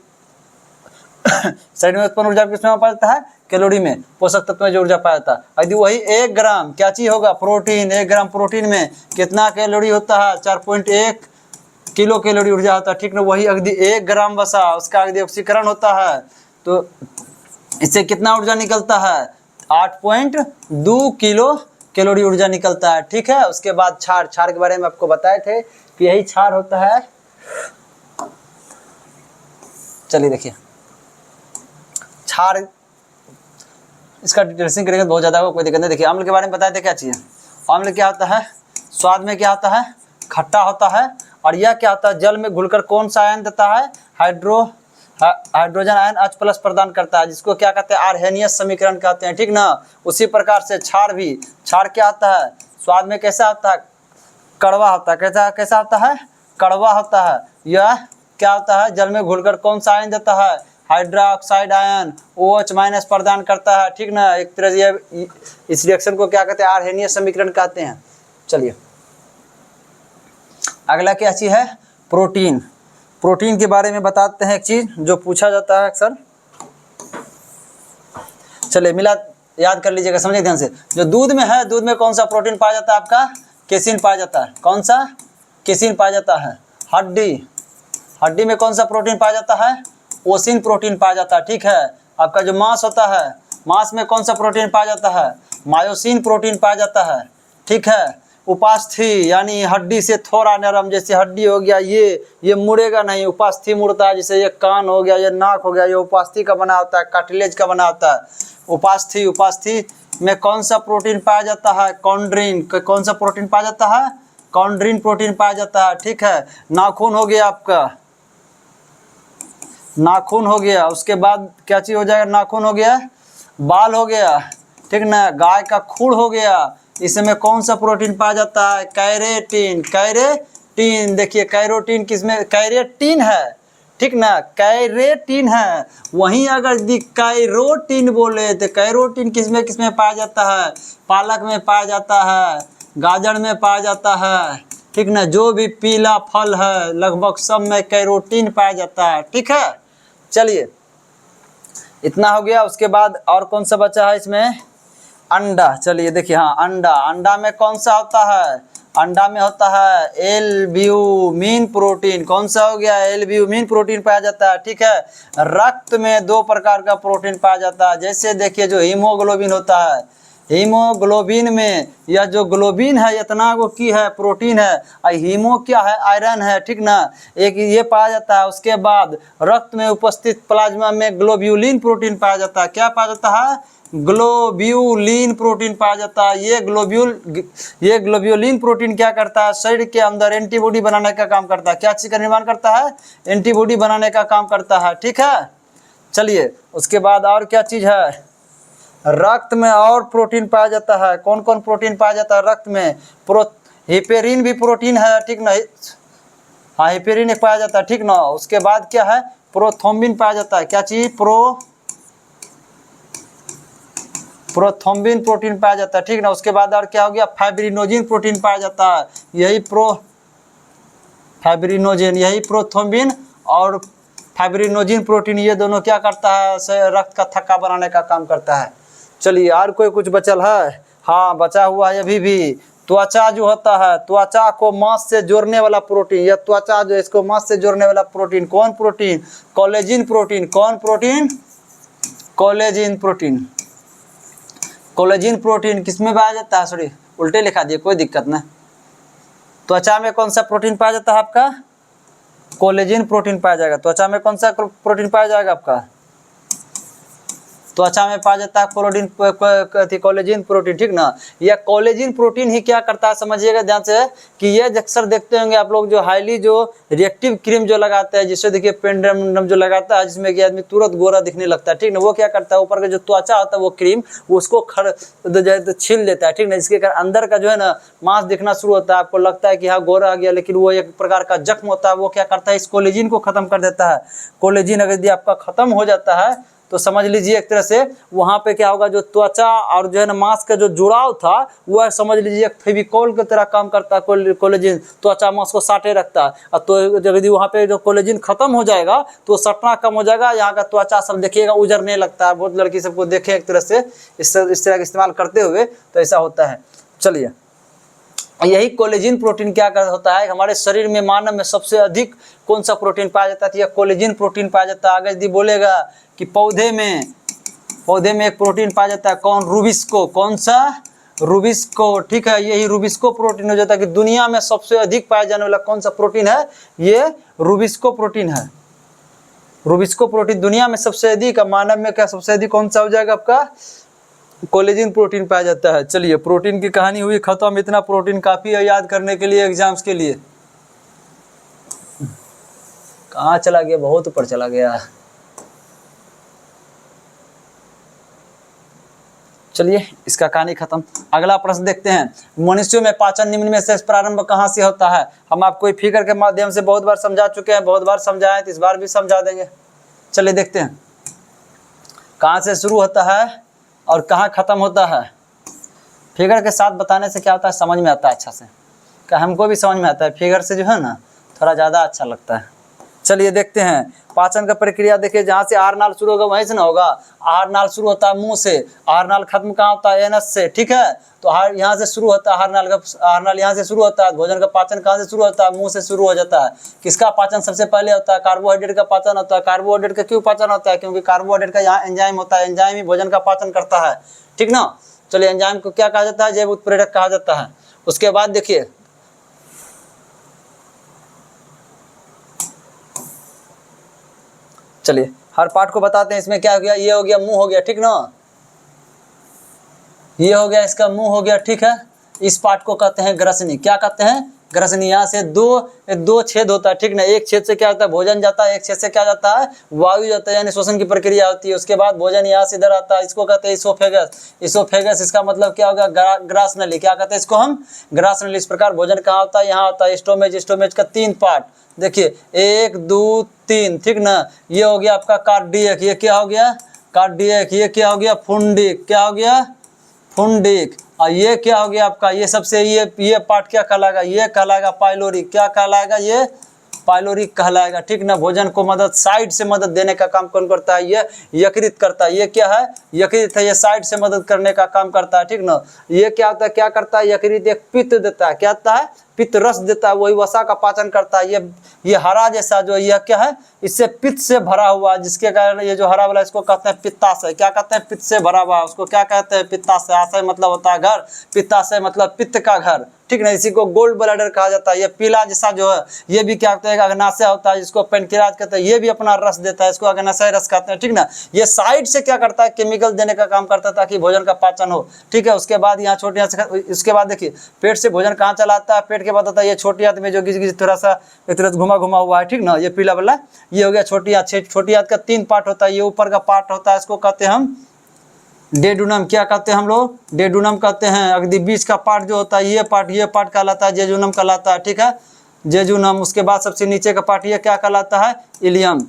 शरीर में उत्पन्न ऊर्जा किसमें मापा जाता है, कैलोरी में, पोषक तत्व में जो ऊर्जा पाया जाता है। यदि वही 1 ग्राम क्या चीज होगा, प्रोटीन, 1 ग्राम प्रोटीन में कितना कैलोरी होता है, 4.1 किलो कैलोरी ऊर्जा होता है। ठीक ना, वही अगदी 1 ग्राम वसा, उसका अगदी ऑक्सीकरण होता है तो इससे कितना ऊर्जा निकलता है, 8.2 किलो कैलोरी ऊर्जा निकलता है। ठीक है, उसके बाद क्षार, क्षार के बारे में आपको बताए थे कि यही क्षार होता है। चलिए देखिए क्षार, इसका डिटेल्सिंग करेंगे बहुत ज्यादा, कोई दिक्कत नहीं। देखिए अम्ल के बारे में बताए थे क्या चीज, अम्ल क्या होता है, स्वाद में क्या होता है, खट्टा होता है। और यह क्या होता है, जल में घुलकर कौन सा आयन देता है, हाइड्रोजन आयन H+ प्रदान करता है, जिसको क्या कहते हैं, आर्हेनियस समीकरण कहते हैं। ठीक ना, उसी प्रकार से क्षार भी, क्षार क्या होता है, स्वाद में कैसा होता है, कड़वा होता है। कैसा होता है, कड़वा होता है। यह क्या होता है, जल में घुलकर कौन सा आयन देता है, हाइड्रोक्साइड आयन OH- प्रदान करता है। ठीक ना, एक तरह से इस रिएक्शन को क्या कहते हैं, आर्हेनियस समीकरण कहते हैं। चलिए अगला क्या चीज है, प्रोटीन। प्रोटीन के बारे में बताते हैं एक चीज जो पूछा जाता है अक्सर। चलिए मिला, याद कर लीजिएगा, समझिए ध्यान से। जो दूध में है, दूध में कौन सा प्रोटीन पाया जाता है, आपका केसिन पाया जाता है। कौन सा, केसिन पाया जाता है। हड्डी, हड्डी में कौन सा प्रोटीन पाया जाता है, ओसिन प्रोटीन पाया जाता है। ठीक है, आपका जो मांस होता है, मांस में कौन सा प्रोटीन पाया जाता है, मायोसिन प्रोटीन पाया जाता है। ठीक है, उपास्थि यानी हड्डी से थोड़ा नरम, जैसे हड्डी हो गया ये मुड़ेगा नहीं, उपास्थि मुड़ता है। जैसे ये कान हो गया, ये नाक हो गया, ये उपास्थि का बना होता है, कार्टिलेज का बना होता है। उपास्थि, उपास्थि में कौन सा प्रोटीन पाया जाता है, कॉन्ड्रिन। कौन सा प्रोटीन पाया जाता है, कॉन्ड्रिन प्रोटीन पाया जाता है। ठीक है, नाखून हो गया आपका, नाखून हो गया। उसके बाद क्या चीज हो जाएगा, नाखून हो गया, बाल हो गया। ठीक ना, गाय का खूर हो गया। इसमें कौन सा प्रोटीन पाया जाता है, कैरेटीन। कैरेटीन, देखिए कैरोटीन किसमें, कैरेटीन है। ठीक ना, कैरेटीन है। वहीं अगर कैरोटीन बोले तो कैरोटीन किसमें किसमें पाया जाता है, पालक में पाया जाता है, गाजर में पाया जाता है। ठीक ना, जो भी पीला फल है लगभग सब में कैरोटीन पाया जाता है। ठीक है, चलिए इतना हो गया। उसके बाद और कौन सा बचा है इसमें, अंडा। चलिए देखिए, हाँ अंडा, अंडा में कौन सा होता है, अंडा में होता है एल्ब्यूमिन प्रोटीन। कौन सा हो गया, एल्ब्यूमिन प्रोटीन पाया जाता है। ठीक है, रक्त में 2 प्रकार का प्रोटीन पाया जाता है। जैसे देखिए जो हीमोग्लोबिन होता है, हीमोग्लोबिन में यह जो ग्लोबिन है इतना को की है, प्रोटीन है, और हीमो क्या है, आयरन है। ठीक ना, एक ये पाया जाता है। उसके बाद रक्त में उपस्थित प्लाज्मा में ग्लोब्यूलिन प्रोटीन पाया जाता है। क्या पाया जाता है, ग्लोब्यूलिन प्रोटीन पाया जाता है। ये ग्लोब्यूलिन प्रोटीन क्या करता है, शरीर के अंदर एंटीबॉडी बनाने का काम करता है। क्या चीज का निर्माण करता है, एंटीबॉडी बनाने का काम करता है। ठीक है, चलिए उसके बाद और क्या चीज है, रक्त में और प्रोटीन पाया जाता है। कौन कौन प्रोटीन पाया जाता है रक्त में, हिपेरिन भी प्रोटीन है। ठीक ना, हाँ हिपेरिन एक पाया जाता है। ठीक ना, उसके बाद क्या है, प्रोथ्रोम्बिन पाया जाता है। क्या चीज, प्रोथ्रोम्बिन प्रोटीन पाया जाता है। ठीक ना, उसके बाद और क्या हो गया, फाइब्रिनोजिन प्रोटीन पाया जाता है। यही फाइब्रिनोजिन, यही प्रोथ्रोम्बिन और फाइब्रिनोजिन प्रोटीन, ये दोनों क्या करता है, रक्त का थक्का बनाने का काम करता है। चलिए और कोई कुछ बचल है, हाँ बचा हुआ है अभी भी, त्वचा जो होता है, त्वचा को मांस से जोड़ने वाला प्रोटीन, यह त्वचा जो इसको मांस से जोड़ने वाला प्रोटीन, कौन प्रोटीन, कोलेजिन प्रोटीन। कौन protein, collagen protein. Collagen protein किसमें पाया जाता है, सॉरी उल्टे लिखा दिए, कोई दिक्कत नहीं। त्वचा में कौन सा प्रोटीन पाया जाता है आपका, कोलेजिन प्रोटीन पाया जाएगा। त्वचा में कौन सा प्रोटीन पाया जाएगा आपका, त्वचा में पाया जाता है कोलेजिन प्रोटीन, ठीक ना। यह कोलेजिन प्रोटीन ही क्या करता है समझिएगा ध्यान से, कि ये अक्सर देखते होंगे आप लोग जो हाईली जो रिएक्टिव क्रीम जो लगाते हैं, जिससे देखिए पेंडेंटम जो लगाता है जिसमें कि आदमी तुरंत गोरा दिखने लगता है, ठीक ना। वो क्या करता है, ऊपर का जो त्वचा होता है वो क्रीम वो उसको छील देता है, ठीक ना। जिसके कारण अंदर का जो है ना मांस दिखना शुरू होता है, आपको लगता है कि हाँ गोरा आ गया, लेकिन वो एक प्रकार का जख्म होता है। वो क्या करता है, इस कोलेजिन को खत्म कर देता है। कोलेजिन अगर यदि आपका खत्म हो जाता है तो समझ लीजिए एक तरह से वहां पे क्या होगा, जो त्वचा और जो है ना मांस का जो जुड़ाव था वह समझ लीजिए फेविकोल की तरह काम करता है। कोलेजिन त्वचा मांस को साटे रखता है। तो जब यदि वहां पे जो कोलेजिन खत्म हो जाएगा तो सटना कम हो जाएगा, यहाँ का त्वचा सब देखिएगा उजरने लगता है। बहुत लड़की सबको देखे एक तरह से इस तरह का इस्तेमाल करते हुए, तो ऐसा होता है। चलिए, यही कोलेजिन प्रोटीन क्या होता है, हमारे शरीर में मानव में सबसे अधिक कौन सा प्रोटीन पाया जाता है, यह कोलेजिन प्रोटीन पाया जाता है। अगर यदि बोलेगा कि पौधे में एक प्रोटीन पाया जाता है, कौन, रूबिस्को, कौन सा, रूबिस्को, ठीक है। यही रूबिस्को प्रोटीन हो जाता है कि दुनिया में सबसे अधिक पाया जाने वाला कौन सा प्रोटीन है, ये रूबिस्को प्रोटीन है। रूबिस्को प्रोटीन दुनिया में सबसे अधिक, मानव में क्या सबसे अधिक कौन सा हो जाएगा आपका, कोलेजिन प्रोटीन पाया जाता है। चलिए, प्रोटीन की कहानी हुई खत्म। इतना प्रोटीन काफी है याद करने के लिए, एग्जाम्स के लिए। कहाँ चला गया, बहुत ऊपर चला गया। चलिए, इसका कहानी खत्म। अगला प्रश्न देखते हैं, मनुष्यों में पाचन निम्न में से प्रारंभ कहाँ से होता है। हम आपको फिगर के माध्यम से बहुत बार समझा चुके हैं, बहुत बार समझाए, तो इस बार भी समझा देंगे। चलिए देखते हैं कहाँ से शुरू होता है और कहाँ खत्म होता है। फिगर के साथ बताने से क्या होता है, समझ में आता है अच्छा से, क्या हमको भी समझ में आता है। फिगर से जो है ना थोड़ा ज़्यादा अच्छा लगता है। चलिए देखते हैं पाचन का प्रक्रिया। देखिए, जहाँ से आहार नाल शुरू होगा वहीं से ना होगा। आहार नाल शुरू होता है मुंह से, आहार नाल खत्म कहाँ होता है, एनस से, ठीक है। तो आहार यहाँ से शुरू होता है, आहार नाल यहाँ से शुरू होता है। भोजन का पाचन कहाँ से शुरू होता है, मुंह से शुरू हो जाता है। किसका पाचन सबसे पहले होता है, कार्बोहाइड्रेट का पाचन होता है। कार्बोहाइड्रेट का क्यों पाचन होता है, क्योंकि कार्बोहाइड्रेट का यहाँ एंजाइम होता है, एंजाइम ही भोजन का पाचन करता है, ठीक ना। चलिए, एंजाइम को क्या कहा जाता है, जैव उत्प्रेरक कहा जाता है। उसके बाद देखिए, चलिए हर पार्ट को बताते हैं। इसमें क्या हो गया, ये हो गया मुंह हो गया, ठीक ना। ये हो गया इसका मुंह हो गया, ठीक है। इस पार्ट को कहते हैं ग्रसनी। क्या कहते हैं, ग्रसनी। यहाँ से दो छेद होता है, ठीक ना। एक छेद से क्या होता है, भोजन जाता है। एक छेद से क्या जाता है, वायु जाता है, यानी श्वसन की प्रक्रिया होती है। उसके बाद भोजन यहाँ से इधर आता है, इसको कहते हैं इसोफेगस। इसोफेगस इसका मतलब क्या होगा, ग्रास नली। क्या कहते हैं इसको हम, ग्रास नली। इस प्रकार भोजन कहाँ होता है, यहाँ होता है। स्टोमेज, स्टोमेज का 3 पार्ट देखिए, 1 2 3, ठीक ना। ये हो गया आपका कार्डियक। ये क्या हो गया, कार्डियक। ये क्या हो गया, फुंडिक। क्या हो गया, फुंडिक। और ये क्या हो गया आपका, ये सबसे ये पार्ट क्या कहलाएगा, ये कहलाएगा पाइलोरिक। क्या कहलाएगा, ये पाइलोरिक कहलाएगा, ठीक ना। भोजन को मदद, साइड से मदद देने का काम कौन करता है, ये यकृत करता है। ये क्या है, यकृत है। ये साइड से मदद करने का काम करता है, ठीक ना। ये क्या होता है, क्या करता है, यकृत एक पित्त देता है। क्या देता है, पित्त रस देता है, वही वसा का पाचन करता है। ये हरा जैसा जो यह क्या है, इससे पित्त से भरा हुआ, जिसके कारण ये जो हरा वाला इसको कहते हैं पित्ताशय। क्या कहते हैं, पित्त से भरा हुआ, उसको क्या कहते हैं, पित्ताशय। आशय मतलब होता है घर, पित्ताशय मतलब पित्त का घर, ठीक ना। इसी को गोल्ड ब्लैडर कहा जाता है। ये पीला जैसा जो है, ये भी क्या होता है, अग्नाशय होता है, जिसको पेनक्रियाज कहते हैं। ये भी अपना रस देता है, इसको अग्नाशय रस कहते हैं, ठीक ना। ये साइड से क्या करता है, केमिकल देने का काम करता है ताकि भोजन का पाचन हो, ठीक है। उसके बाद यहाँ छोटी इसके बाद देखिए, पेट से भोजन कहाँ चला आता है, पेट के बाद आता है ये छोटी आंत में जो घिस थोड़ा सा एक तरह घुमा हुआ है, ठीक ना। ये पीला वाला ये हो गया छोटी आंत। छोटी आंत का 3 पार्ट होता है। ये ऊपर का पार्ट होता है, इसको कहते हैं हम डेडुनम। क्या कहते हैं हम लोग, डेडुनम कहते हैं। अगदी बीच का पार्ट जो होता है, ये पार्ट कहलाता है जेजुनम कहलाता है, ठीक है, जेजुनम। उसके बाद सबसे नीचे का पार्ट ये क्या कहलाता है, इलियम,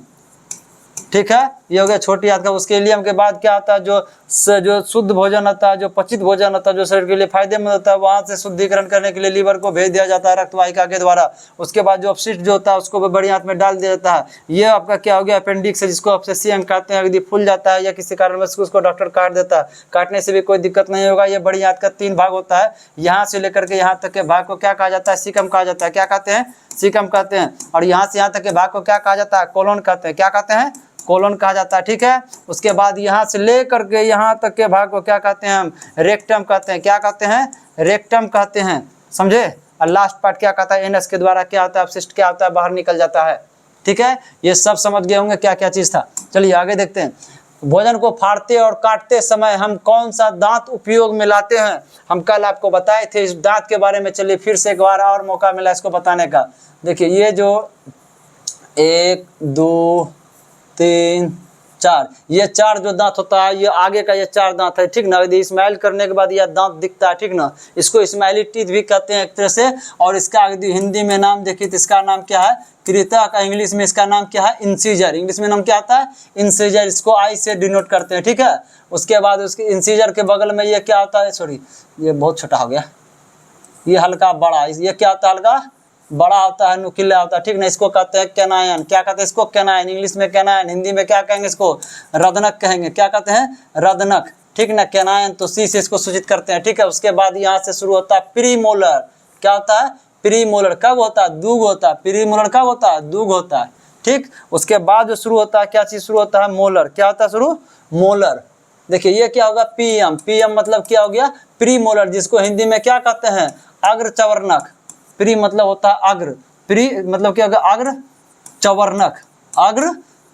ठीक है। ये हो गया छोटी आंत का। उसके इलियम के बाद क्या आता है, जो शुद्ध भोजन होता है, जो पचित भोजन होता है, जो शरीर के लिए फायदेमंद होता है, वहां से शुद्धिकरण करने के लिए लीवर को भेज दिया जाता है रक्तवाहिका के द्वारा। उसके बाद जो अपशिष्ट जो होता है उसको बड़ी आंत में डाल दिया जाता है। ये आपका क्या हो गया, अपेंडिक्स है, जिसको अपसेसियम कहते हैं। यदि फूल जाता है या किसी कारणवश उसको डॉक्टर काट देता है, काटने से भी कोई दिक्कत नहीं होगा। ये बड़ी आंत का 3 भाग होता है। यहाँ से लेकर के यहाँ तक के भाग को क्या कहा जाता है, सीकम कहा जाता है। क्या कहते हैं, सीकम कहते हैं। और यहाँ से यहाँ तक के भाग को क्या कहा जाता है, कोलोन कहते हैं। क्या कहते हैं, कोलोन कहा जाता है, ठीक है। उसके बाद यहाँ से लेकर के यहाँ तक के भाग को क्या कहते हैं हम, रेक्टम कहते हैं। क्या कहते हैं, रेक्टम कहते हैं, समझे। और लास्ट पार्ट क्या कहता है, एनस के द्वारा क्या होता है, अपशिष्ट क्या होता है, बाहर निकल जाता है, ठीक है। ये सब समझ गए होंगे क्या क्या चीज़ था। चलिए आगे देखते हैं। भोजन को फाड़ते और काटते समय हम कौन सा दांत उपयोग में लाते हैं? हम कल आपको बताए थे इस दांत के बारे में। चलिए फिर से एक बार और मौका मिला इसको बताने का। देखिए ये जो 1 2 3 4, ये 4 जो दांत होता है, ये आगे का ये 4 दांत है, ठीक ना। यदि स्माइल करने के बाद यह दांत दिखता है, ठीक ना, इसको स्माइली टीथ भी कहते हैं एक तरह से। और इसका यदि हिंदी में नाम देखिए तो इसका नाम क्या है? कृतक। इंग्लिश में इसका नाम क्या है? इंसीजर। इंग्लिश में नाम क्या आता है? इंसीजर। इसको आई से डिनोट करते हैं, ठीक है। उसके बाद उसके इंसीजर के बगल में ये क्या होता है? सॉरी, ये बहुत छोटा हो गया, ये हल्का बड़ा, ये क्या होता है? हल्का बड़ा होता है, नुकीला होता है, ठीक ना। इसको कहते हैं कैनायन। क्या कहते हैं इसको? कैनायन। इंग्लिश में कैनायन, हिंदी में क्या कहेंगे इसको? रदनक कहेंगे। क्या कहते हैं? रदनक, ठीक ना। कैनायन तो सी से इसको सूचित करते हैं, ठीक है। उसके बाद यहाँ से शुरू होता है प्रीमोलर। क्या होता है? प्रीमोलर। कब होता है? दूग होता है। प्रीमोलर कब होता है? दूग होता है, ठीक। उसके बाद जो शुरू होता है, क्या चीज शुरू होता है? मोलर। क्या होता है शुरू? मोलर। देखिए ये क्या होगा? पीएम। पीएम मतलब क्या हो गया? प्रीमोलर, जिसको हिंदी में क्या कहते हैं? अग्र चवर्णक। प्री मतलब होता है अग्र, प्री मतलब क्या होगा? अग्र चवर्णक। अग्र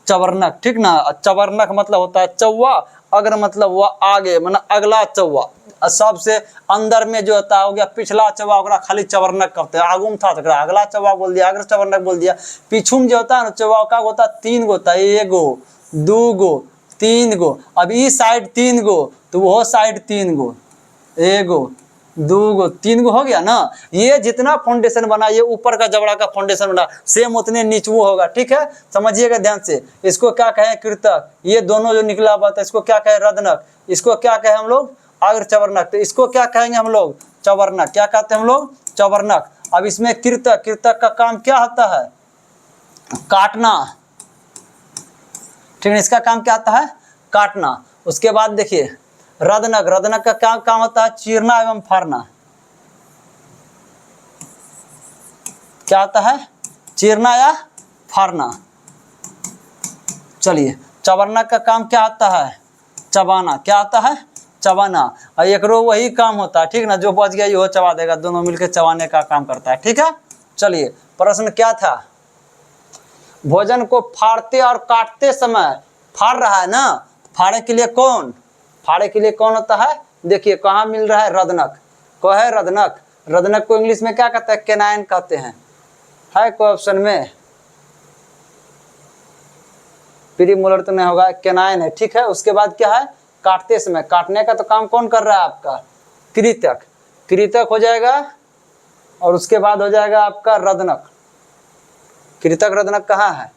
चवर्णक, ठीक ना। चवर्णक मतलब होता है चौवा, अग्र मतलब हुआ आगे, मतलब अगला चौवा। सबसे अंदर में जो होता है हो गया पिछला चौवा, ओकरा खाली चवर्णक कहते हैं। आगुम था तो अगला चौवा बोल दिया, अग्र चवर्णक बोल दिया। पीछुम जो होता है ना चौवा का होता है 3 गो होता है, 1 गो 2 गो 3 गो। अब इस साइड 3 गो तो वो साइड 3 गो, 1 गो 2 गो 3 गो हो गया ना। ये जितना फाउंडेशन बना, ये ऊपर का जबड़ा का फाउंडेशन बना, सेम उतने नीचवो होगा, ठीक है। समझिएगा ध्यान से। इसको क्या कहें? कृतक। ये दोनों जो निकला हुआ था इसको क्या कहें? रदनक। इसको क्या कहें हम लोग? अग्र चवर्णक। तो इसको क्या कहेंगे हम लोग? चवर्णक। क्या कहते हैं हम लोग? चवर्णक। अब इसमें कृतक, कृतक का काम क्या होता है? काटना, ठीक है। इसका काम क्या आता है? काटना। उसके बाद देखिए रदनक। रदनक का क्या काम होता है? चीरना एवं फाड़ना। क्या होता है? चीरना या फाड़ना। चलिए चवर्णक का काम क्या होता है? चबाना। क्या होता है? चबाना। और एकरो वही काम होता है, ठीक ना। जो बच गया वो चबा देगा, दोनों मिलकर चबाने का काम करता है, ठीक है। चलिए प्रश्न क्या था? भोजन को फाड़ते और काटते समय, फाड़ रहा है ना, फाड़े के लिए कौन? फाड़े के लिए कौन होता है? देखिए कहाँ मिल रहा है? रदनक को है, रदनक। रदनक को इंग्लिश में क्या कहते हैं? कैनाइन कहते हैं। है कोई ऑप्शन में? प्रीमोलर तो नहीं होगा, कैनाइन है, ठीक है। उसके बाद क्या है? काटते समय। काटने का तो काम कौन कर रहा है आपका? कृतक। कृतक हो जाएगा। और उसके बाद हो जाएगा आपका रदनक। कृतक रदनक कहाँ है?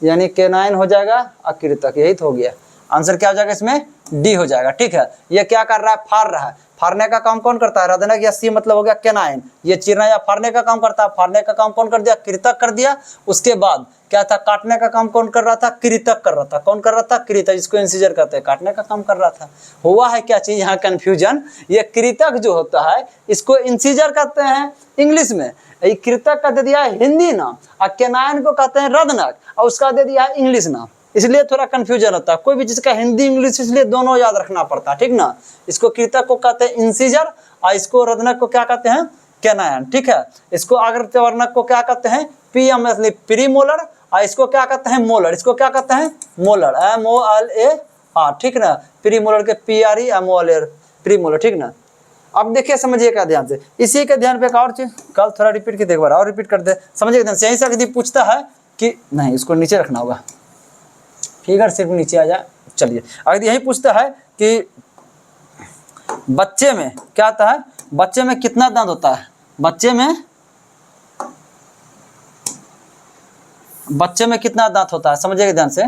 यानी कैनाइन हो जाएगा और कृतक, यही तो हो गया। आंसर क्या हो जाएगा इसमें? डी हो जाएगा, ठीक है। ये क्या कर रहा है? फाड़ रहा है। फाड़ने का काम कौन करता है? रदनक या सी मतलब हो गया कैनाइन। ये चीरना या फाड़ने का काम करता है। फाड़ने का काम कौन कर दिया? कृतक कर दिया। उसके बाद क्या था? काटने का काम कौन कर रहा था? कृतक कर रहा था। कौन कर रहा था? कृतक, जिसको इंसीजर कहते हैं। काटने का काम कर रहा था। हुआ है क्या चीज यहाँ? कंफ्यूजन। ये कृतक जो होता है इसको इंसीजर कहते हैं इंग्लिश में, कृतक का दे दिया है हिंदी नाम, और कैनाइन को कहते हैं रदनक, और उसका दे दिया है इंग्लिश नाम। इसलिए थोड़ा कंफ्यूजन होता है। कोई भी चीज का हिंदी इंग्लिश इसलिए दोनों याद रखना पड़ता है, ठीक ना। इसको कृतक को कहते हैं इंसीजर, और इसको रदनक को क्या कहते हैं? कैनाइन, ठीक है। इसको अग्र चवर्णक को क्या कहते हैं? पीएम मतलब प्रीमोलर, और इसको क्या कहते हैं? मोलर। इसको क्या कहते हैं? मोलर, MOLAR, ठीक ना। प्रीमोलर के PREMOLR, प्रीमोलर, ठीक ना। अब देखिए समझिएगा ध्यान से। इसी के ध्यान पे एक और चीज कल थोड़ा रिपीट की, एक बार और रिपीट कर दे, समझिएगा ध्यान से। यहीं से यदि पूछता है कि नहीं, इसको नीचे रखना होगा, फिगर सिर्फ नीचे आ जाए। चलिए अगर यही पूछता है कि बच्चे में क्या आता है? बच्चे में कितना दांत होता है? बच्चे में कितना दांत होता है? समझिएगा ध्यान से।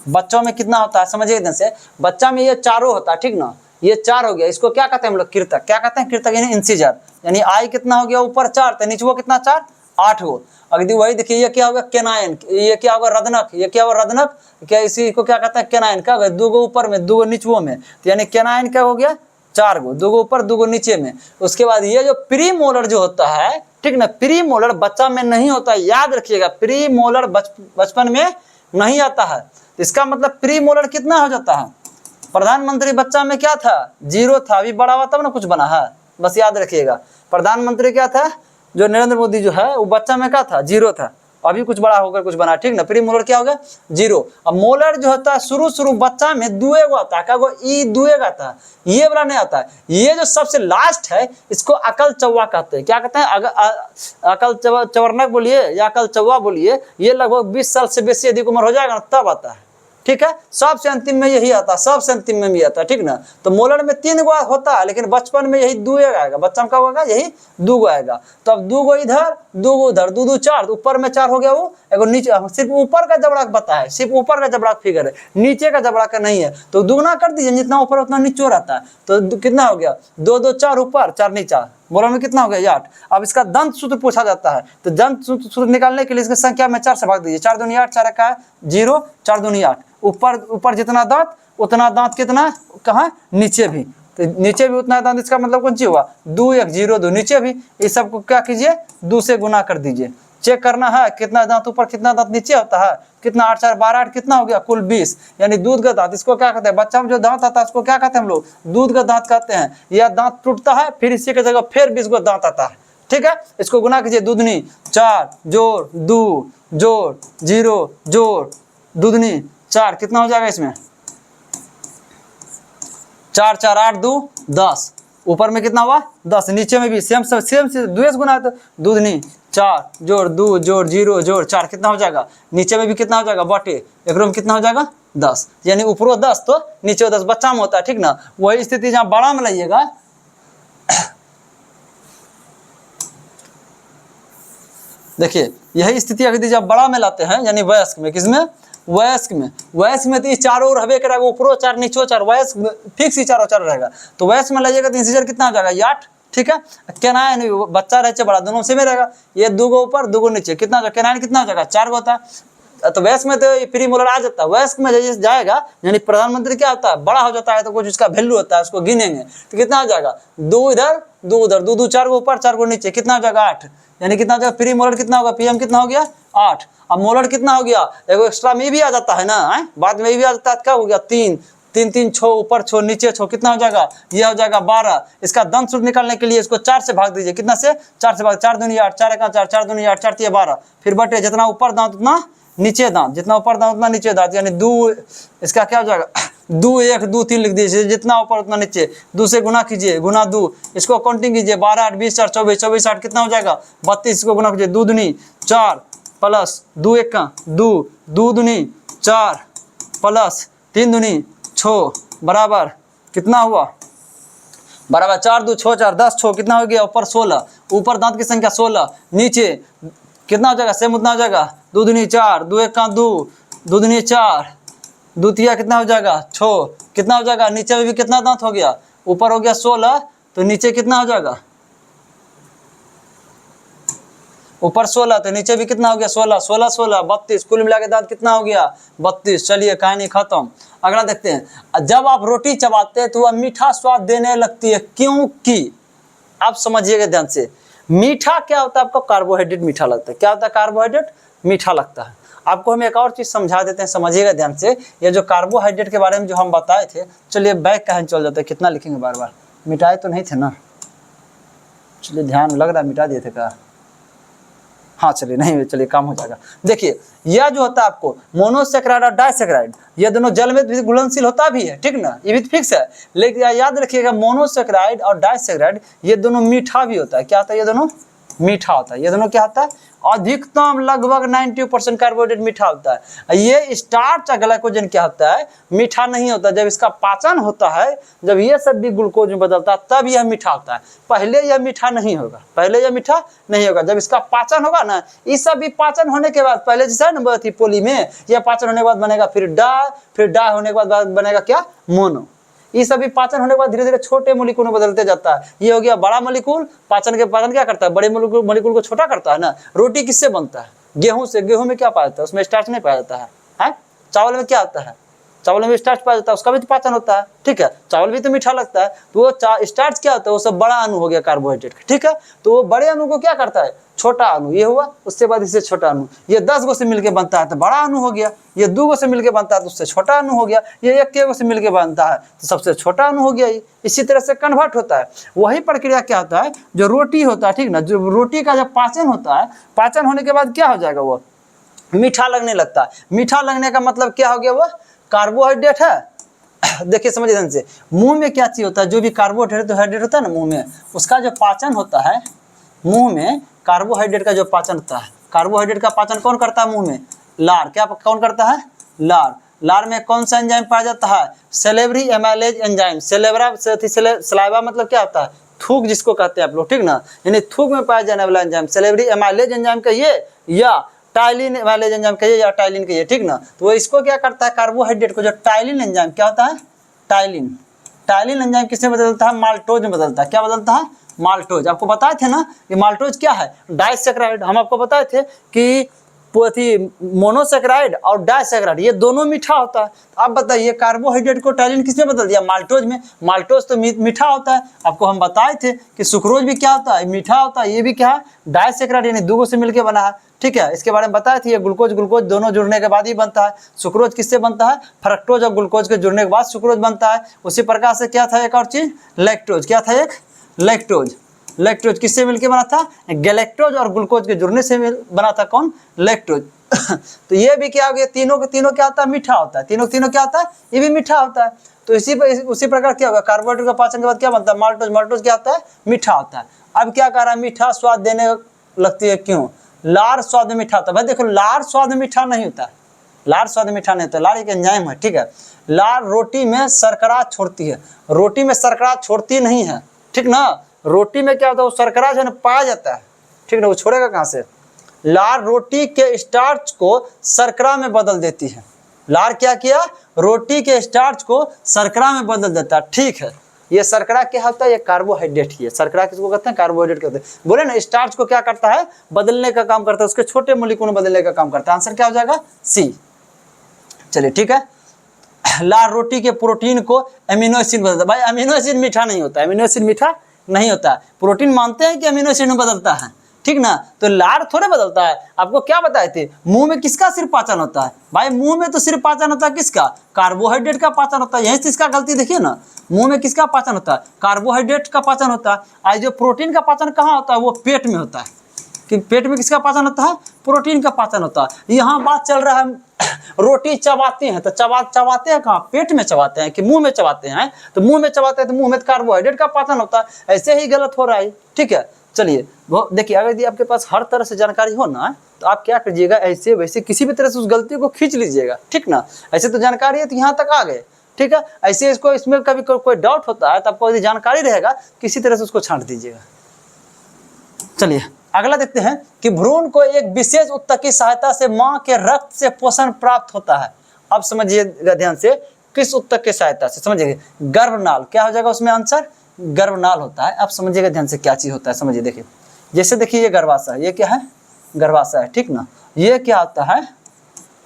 बच्चों में कितना होता है? समझिएगा ध्यान से। बच्चा में ये चारों होता है, ठीक ना। ये 4 हो गया। इसको क्या कहते हैं हम लोग? कृतक। क्या कहते हैं? कृतक यानी इंसीजर। यानी आई कितना हो गया? ऊपर 4, तो नीचे वो कितना? 4, 8 गो। अगर वही देखिए ये क्या होगा? कैनाइन। ये क्या होगा? रदनक। ये क्या होगा? रदनक। क्या इसी को क्या कहते हैं? कैनाइन। क्या होगा? 2 गो ऊपर में 2 गो नीचवो में, तो यानी कैनाइन क्या हो गया? 4 गो, 2 गो ऊपर 2 गो नीचे में। उसके बाद ये जो प्रीमोलर जो होता है, ठीक ना, प्रीमोलर बच्चा में नहीं होता, याद रखिएगा। प्रीमोलर बचपन में नहीं आता है। इसका मतलब प्रीमोलर कितना हो जाता है? प्रधानमंत्री बच्चा में क्या था? 0 था। अभी बड़ा हुआ तब ना कुछ बना है, बस याद रखिएगा। प्रधानमंत्री क्या था? जो नरेंद्र मोदी जो है वो बच्चा में क्या था? 0 था। अभी कुछ बड़ा होकर कुछ बना, ठीक ना। प्री मोलर क्या होगा 0। अब मोलर जो होता है शुरू बच्चा में दुएगो आता है, क्या ई दुएगा आता है, ये वाला नहीं आता है। ये जो सबसे लास्ट है इसको अकल चौवा कहते हैं। क्या कहते हैं? अकल चवर्णक बोलिए या अकल चौवा बोलिए। ये लगभग 20 साल से बेसी अधिक उम्र हो जाएगा ना तब आता है, ठीक है। सबसे अंतिम में यही आता है, सबसे अंतिम में भी आता है, ठीक ना। तो मोलर में 3 गो होता है, लेकिन बचपन में यही 2 आएगा, बच्चा में क्या होगा यही 2 गो आएगा। तो अब 2 गो इधर 2 गो उधर, 2 2 4, ऊपर में 4 हो गया। वो एगो नीचे सिर्फ ऊपर का जबड़ा बता है, सिर्फ ऊपर का जबड़ा फिगर है, नीचे का जबड़ा का नहीं है। तो दुगना कर दीजिए, जितना ऊपर उतना नीचे रहता है। तो कितना हो गया 2 2 4 ऊपर 4 नीचा, मोलर में कितना हो गया 8। अब इसका दंत सूत्र पूछा जाता है, तो दंत सूत्र निकालने के लिए इसकी संख्या में 4 से भाग दीजिए। 4 दूनी 8, 4 का 0, 4 दूनी 8। ऊपर जितना दांत उतना दांत कितना कहाँ नीचे भी, तो नीचे भी उतना दांत। इसका मतलब कौन सी हुआ 2 1 0 2, नीचे भी। इस सबको क्या कीजिए 2 से गुना कर दीजिए। चेक करना है कितना दांत ऊपर कितना दांत नीचे होता है। कितना 8 4 12 8 कितना हो गया कुल 20, यानी दूध का दांत। इसको क्या कहते हैं? बच्चा में जो दांत आता है उसको क्या कहते हैं हम लोग? दूध का दांत कहते हैं। यह दांत टूटता है, फिर इसी की जगह फिर 20 गो दांत आता है, ठीक है। इसको गुना कीजिए, दूधनी 4 जोड़ 2 जोड़ 0 जोड़ दूधनी 4, कितना हो जाएगा इसमें 4 4 8 2 10। ऊपर में कितना हुआ 10, नीचे में भी सेम से द्वेष गुना है। तो दूधनी 4 जोड़ 2 जोड़ 0 जोड़ 4, कितना हो जाएगा? नीचे में भी कितना हो जाएगा बटे, एक में कितना हो जाएगा 10, यानी ऊपरों 10 तो नीचे 10 बच्चा में होता है, ठीक ना। वही स्थिति जहाँ बड़ा में लाइएगा, देखिए यही स्थिति अगर जब बड़ा में लाते हैं, यानी वयस्क में, किसमें? वयस्क में तो ये चारों ओर हवे करेगा, ऊपरों 4 नीचो 4, वयस्क फिक्स ही चारों 4 रहेगा। तो वयस्क में लाइएगा तो इंटीजर कितना हो जाएगा 8, ठीक है। केनाइन बच्चा रहे बड़ा दोनों से में रहेगा, ये 2 गो ऊपर 2 गो नीचे, कितना हो जाएगा? केनाइन कितना हो जाएगा 4 गो होता है। तो वयस्क में तो प्री मोलर आ जाता है, वयस्क में जैसे जाएगा यानी प्रधानमंत्री क्या होता है? बड़ा हो जाता है तो कुछ उसका वैल्यू होता है, उसको गिनेंगे तो कितना हो जाएगा 2 इधर 2 उधर, 2 2 4 गो ऊपर 4 गो नीचे, कितना हो जाएगा 8, यानी कितना हो जाएगा प्री मोलर कितना होगा? पीएम कितना हो गया 8। अब मोलर कितना हो गया? एगो एक्स्ट्रा में भी आ जाता है ना, बाद में भी आ जाता है, क्या हो गया 3 3 3 6 ऊपर 6 नीचे 6, कितना हो जाएगा? ये हो जाएगा 12। इसका दंत सूत्र निकालने के लिए इसको 4 से भाग दीजिए, कितना से 4 से भाग, 4 दूनी 8 4 का 4 4 दूनी 8 4 3 12, फिर बटे जितना ऊपर दांत उतना नीचे दांत, जितना ऊपर दांत उतना नीचे दांत, यानी 2, इसका क्या हो जाएगा 2 1 2 3 लिख दीजिए, जितना ऊपर उतना नीचे, 2 से गुना कीजिए, गुना 2, इसको काउंटिंग कीजिए 12 8 20 4 24 24 8, कितना हो जाएगा 32। इसको गुना कीजिए, 2 दूनी 4 प्लस 2 1 का 2 2 दूनी 4 प्लस 3 दूनी 6 बराबर कितना हुआ? बराबर 4 2 6 4 10 6, कितना हो गया? ऊपर 16, ऊपर दांत की संख्या 16, नीचे कितना हो जाएगा? सेम उतना हो जाएगा, 2 दूनी 4 2 1 का 2 2 दूनी 4 2 तिया कितना हो जाएगा 6, कितना हो जाएगा? नीचे में भी कितना दांत हो गया? ऊपर हो गया 16, तो नीचे कितना हो जाएगा? ऊपर 16 तो नीचे भी कितना हो गया 16 16 16 32, कुल मिला के दांत कितना हो गया 32। चलिए कहानी खत्म। अगला देखते हैं। जब आप रोटी चबाते हैं तो वह मीठा स्वाद देने लगती है, क्योंकि आप समझिएगा ध्यान से, मीठा क्या होता है? आपको कार्बोहाइड्रेट मीठा लगता है। क्या होता है? कार्बोहाइड्रेट मीठा लगता है। आपको हम एक और चीज समझा देते हैं, समझिएगा ध्यान से। ये जो कार्बोहाइड्रेट के बारे में जो हम बताए थे, चलिए बैक कहानी चल जाते हैं, कितना लिखेंगे बार बार, मिटाए तो नहीं थे ना? चलिए ध्यान लग रहा है मिटा दिए थे क्या? हाँ चलिए नहीं, चलिए काम हो जाएगा। देखिए यह जो होता है आपको मोनोसेक्राइड और डाइसेक्राइड, ये दोनों जल में भी घुलनशील होता भी है, ठीक ना, ये भी फिक्स है। लेकिन याद रखिएगा मोनोसेक्राइड और डाइसेक्राइड ये दोनों मीठा भी होता है। क्या होता है? ये दोनों मीठा होता है। ये दोनों क्या होता है? अधिकतम लगभग 90% कार्बोहाइड्रेट मीठा होता है। ये स्टार्च और ग्लाइकोजन क्या होता है? मीठा नहीं होता। जब इसका पाचन होता है, जब ये सब भी ग्लूकोज में बदलता है, तब यह मीठा होता है। पहले यह मीठा नहीं होगा, पहले यह मीठा नहीं होगा। जब इसका पाचन होगा ना, इस सब भी पाचन होने के बाद, पहले जैसा है ना पोली में, यह पाचन होने के बाद बनेगा फिर डा होने के बाद बनेगा क्या? मोनो। ये सभी पाचन होने के बाद धीरे धीरे छोटे मोलिक्यूल में बदलते जाता है। ये हो गया बड़ा मोलिक्यूल। पाचन क्या करता है? बड़े मोलिक्यूल को छोटा करता है ना। रोटी किससे बनता है? गेहूं से। गेहूं में क्या पाया जाता है? उसमें स्टार्च नहीं पाया जाता है। चावल में क्या होता है? चावल में स्टार्च पाया जाता है, उसका भी तो पाचन होता है, ठीक है। चावल भी तो मीठा लगता है। तो वो स्टार्च क्या होता है? वो सब बड़ा अणु हो गया कार्बोहाइड्रेट का, ठीक है। तो वो बड़े अणु को क्या करता है? छोटा अणु। ये हुआ, उसके बाद इससे छोटा अणु। ये 10 गो से मिलके बनता है तो बड़ा अणु हो गया। ये 2 गो से मिलके बनता है तो उससे छोटा अणु हो गया। ये 1 गो से मिलके बनता है तो सबसे छोटा अणु हो गया। इसी तरह से कन्वर्ट होता है। वही प्रक्रिया क्या होता है? जो रोटी होता है, ठीक ना, जो रोटी का जब पाचन होता है, पाचन होने के बाद क्या हो जाएगा? वो मीठा लगने लगता है। मीठा लगने का मतलब क्या हो गया, वो कार्बोहाइड्रेट है। देखिए समझिए ध्यान से, मुंह में क्या चीज होता है, जो भी कार्बोहाइड्रेट होता है ना मुंह में, उसका जो पाचन होता है, मुंह में कार्बोहाइड्रेट का जो पाचन होता है, कार्बोहाइड्रेट का पाचन कौन करता है मुंह में, लार। क्या कौन करता है, लार। लार में कौन सा एंजाइम पाया जाता है, सेलेब्री एमाइलेज एंजाइम। सलाइवा मतलब क्या होता है, थूक जिसको कहते हैं आप लोग, ठीक ना, यानी थूक में पाया जाने वाला एंजाइम सेलेब्री एमाइलेज एंजाइम कहिए या टाइलिन एमाइलेज एंजाइम कहिए या टाइलिन कहिए, ठीक ना। तो वो इसको क्या करता है, कार्बोहाइड्रेट को, जो टाइलिन एंजाइम क्या होता है, टाइलिन। टाइलिन एंजाइम किसमें बदलता है, माल्टोज में बदलता है। क्या बदलता है, माल्टोज। आपको बताए थे ना कि माल्टोज क्या है, डाइसैकेराइड। हम आपको बताए थे कि मोनोसेक्राइड और डाइसैकेराइड ये दोनों मीठा होता है। आप बताइए कार्बोहाइड्रेट को टाइलिन किसमें बदल दिया, माल्टोज में। माल्टोज तो मीठा होता है। आपको हम बताए थे कि सुक्रोज भी क्या होता है, मीठा होता है। ये भी क्या है, डाइसैकेराइड, यानी दो से मिलकर बना है, ठीक है। इसके बारे में बताए थे, ये ग्लूकोज ग्लूकोज दोनों जुड़ने के बाद ही बनता है। सुक्रोज किससे बनता है, फ्रक्टोज और ग्लूकोज के जुड़ने के बाद सुक्रोज बनता है। उसी प्रकार से क्या था एक और चीज, लैक्टोज। क्या था एक, लैक्टोज। लैक्टोज किससे मिलकर बना था, गैलेक्टोज और ग्लूकोज के जुड़ने से बना था कौन, लैक्टोज। तो ये भी क्या हो गया, तीनों के तीनों क्या होता है, मीठा होता है। तीनों तीनों क्या होता है, ये भी मीठा होता है। तो उसी प्रकार क्या होगा, कार्बोहाइड्रेट का पाचन के बाद क्या बनता है, माल्टोज। माल्टोज क्या होता है, मीठा होता है। अब क्या कह रहा है, मीठा स्वाद देने लगती है, क्यों, लार स्वाद में मीठा होता है। भाई देखो, लार स्वाद में मीठा नहीं होता है, लार स्वाद में मीठा नहीं होता। लार एक एंजाइम है, ठीक है। लार रोटी में शर्करा छोड़ती है, रोटी में शर्करा छोड़ती नहीं है, ठीक ना। रोटी में क्या होता है, वो शर्करा जो है ना पाया जाता है, ठीक ना, वो छोड़ेगा कहाँ से। लार रोटी के स्टार्च को शर्करा में बदल देती है। लार क्या किया, रोटी के स्टार्च को शर्करा में बदल देता है, ठीक है। ये शर्करा क्या होता है, ये कार्बोहाइड्रेट ही है। शर्करा किसको कहते हैं, कार्बोहाइड्रेट कहते हैं। बोले ना, स्टार्च को क्या करता है, बदलने का काम करता है, उसके छोटे मोलिक्यूल में बदलने का काम करता है। आंसर क्या हो जाएगा, सी। चलिए ठीक है। लार रोटी के प्रोटीन को अमीनो एसिड बदलता है। भाई अमीनो एसिड मीठा नहीं होता है, अमीनो एसिड मीठा नहीं होता है। प्रोटीन मानते हैं कि अमीनो एसिड में बदलता है, ठीक ना। तो लार थोड़े बदलता है। आपको क्या बताए थे, मुंह में किसका सिर्फ पाचन होता है, भाई मुंह में तो सिर्फ पाचन होता है किसका, कार्बोहाइड्रेट का पाचन होता है। यही से इसका गलती देखिए ना, मुंह में किसका पाचन होता है, कार्बोहाइड्रेट का पाचन होता है। आज जो प्रोटीन का पाचन कहाँ होता है, वो पेट में होता है। कि पेट में किसका पाचन होता है, प्रोटीन का पाचन होता है। यहाँ बात चल रहा है रोटी चबाते हैं, तो चबाते हैं कहाँ, पेट में चबाते हैं कि मुंह में चबाते हैं। तो मुंह में चबाते हैं तो मुंह में कार्बोहाइड्रेट का पाचन होता है। ऐसे ही गलत हो रहा है, ठीक है। चलिए देखिए, अगर यदि आपके पास हर तरह से जानकारी हो ना, तो आप क्या कीजिएगा, ऐसे वैसे किसी भी तरह से उस गलती को खींच लीजिएगा, ठीक ना। ऐसे तो जानकारी है तो यहाँ तक आ गए, ठीक है। ऐसे इसको इसमें कभी कोई डाउट होता है तो आपको यदि जानकारी रहेगा किसी तरह से उसको छांट दीजिएगा। चलिए अगला देखते हैं कि भ्रूण को एक विशेष ऊतक की सहायता से मां के रक्त से पोषण प्राप्त होता है। अब समझिएगा ध्यान से, किस ऊतक की सहायता से, समझिए, गर्भनाल। क्या हो जाएगा उसमें आंसर, गर्भनाल होता है। अब समझिएगा ध्यान से क्या चीज होता है, समझिए। देखिए जैसे देखिए, ये गर्भाशय, ये क्या है, गर्भाशय है, ठीक ना। ये क्या होता है,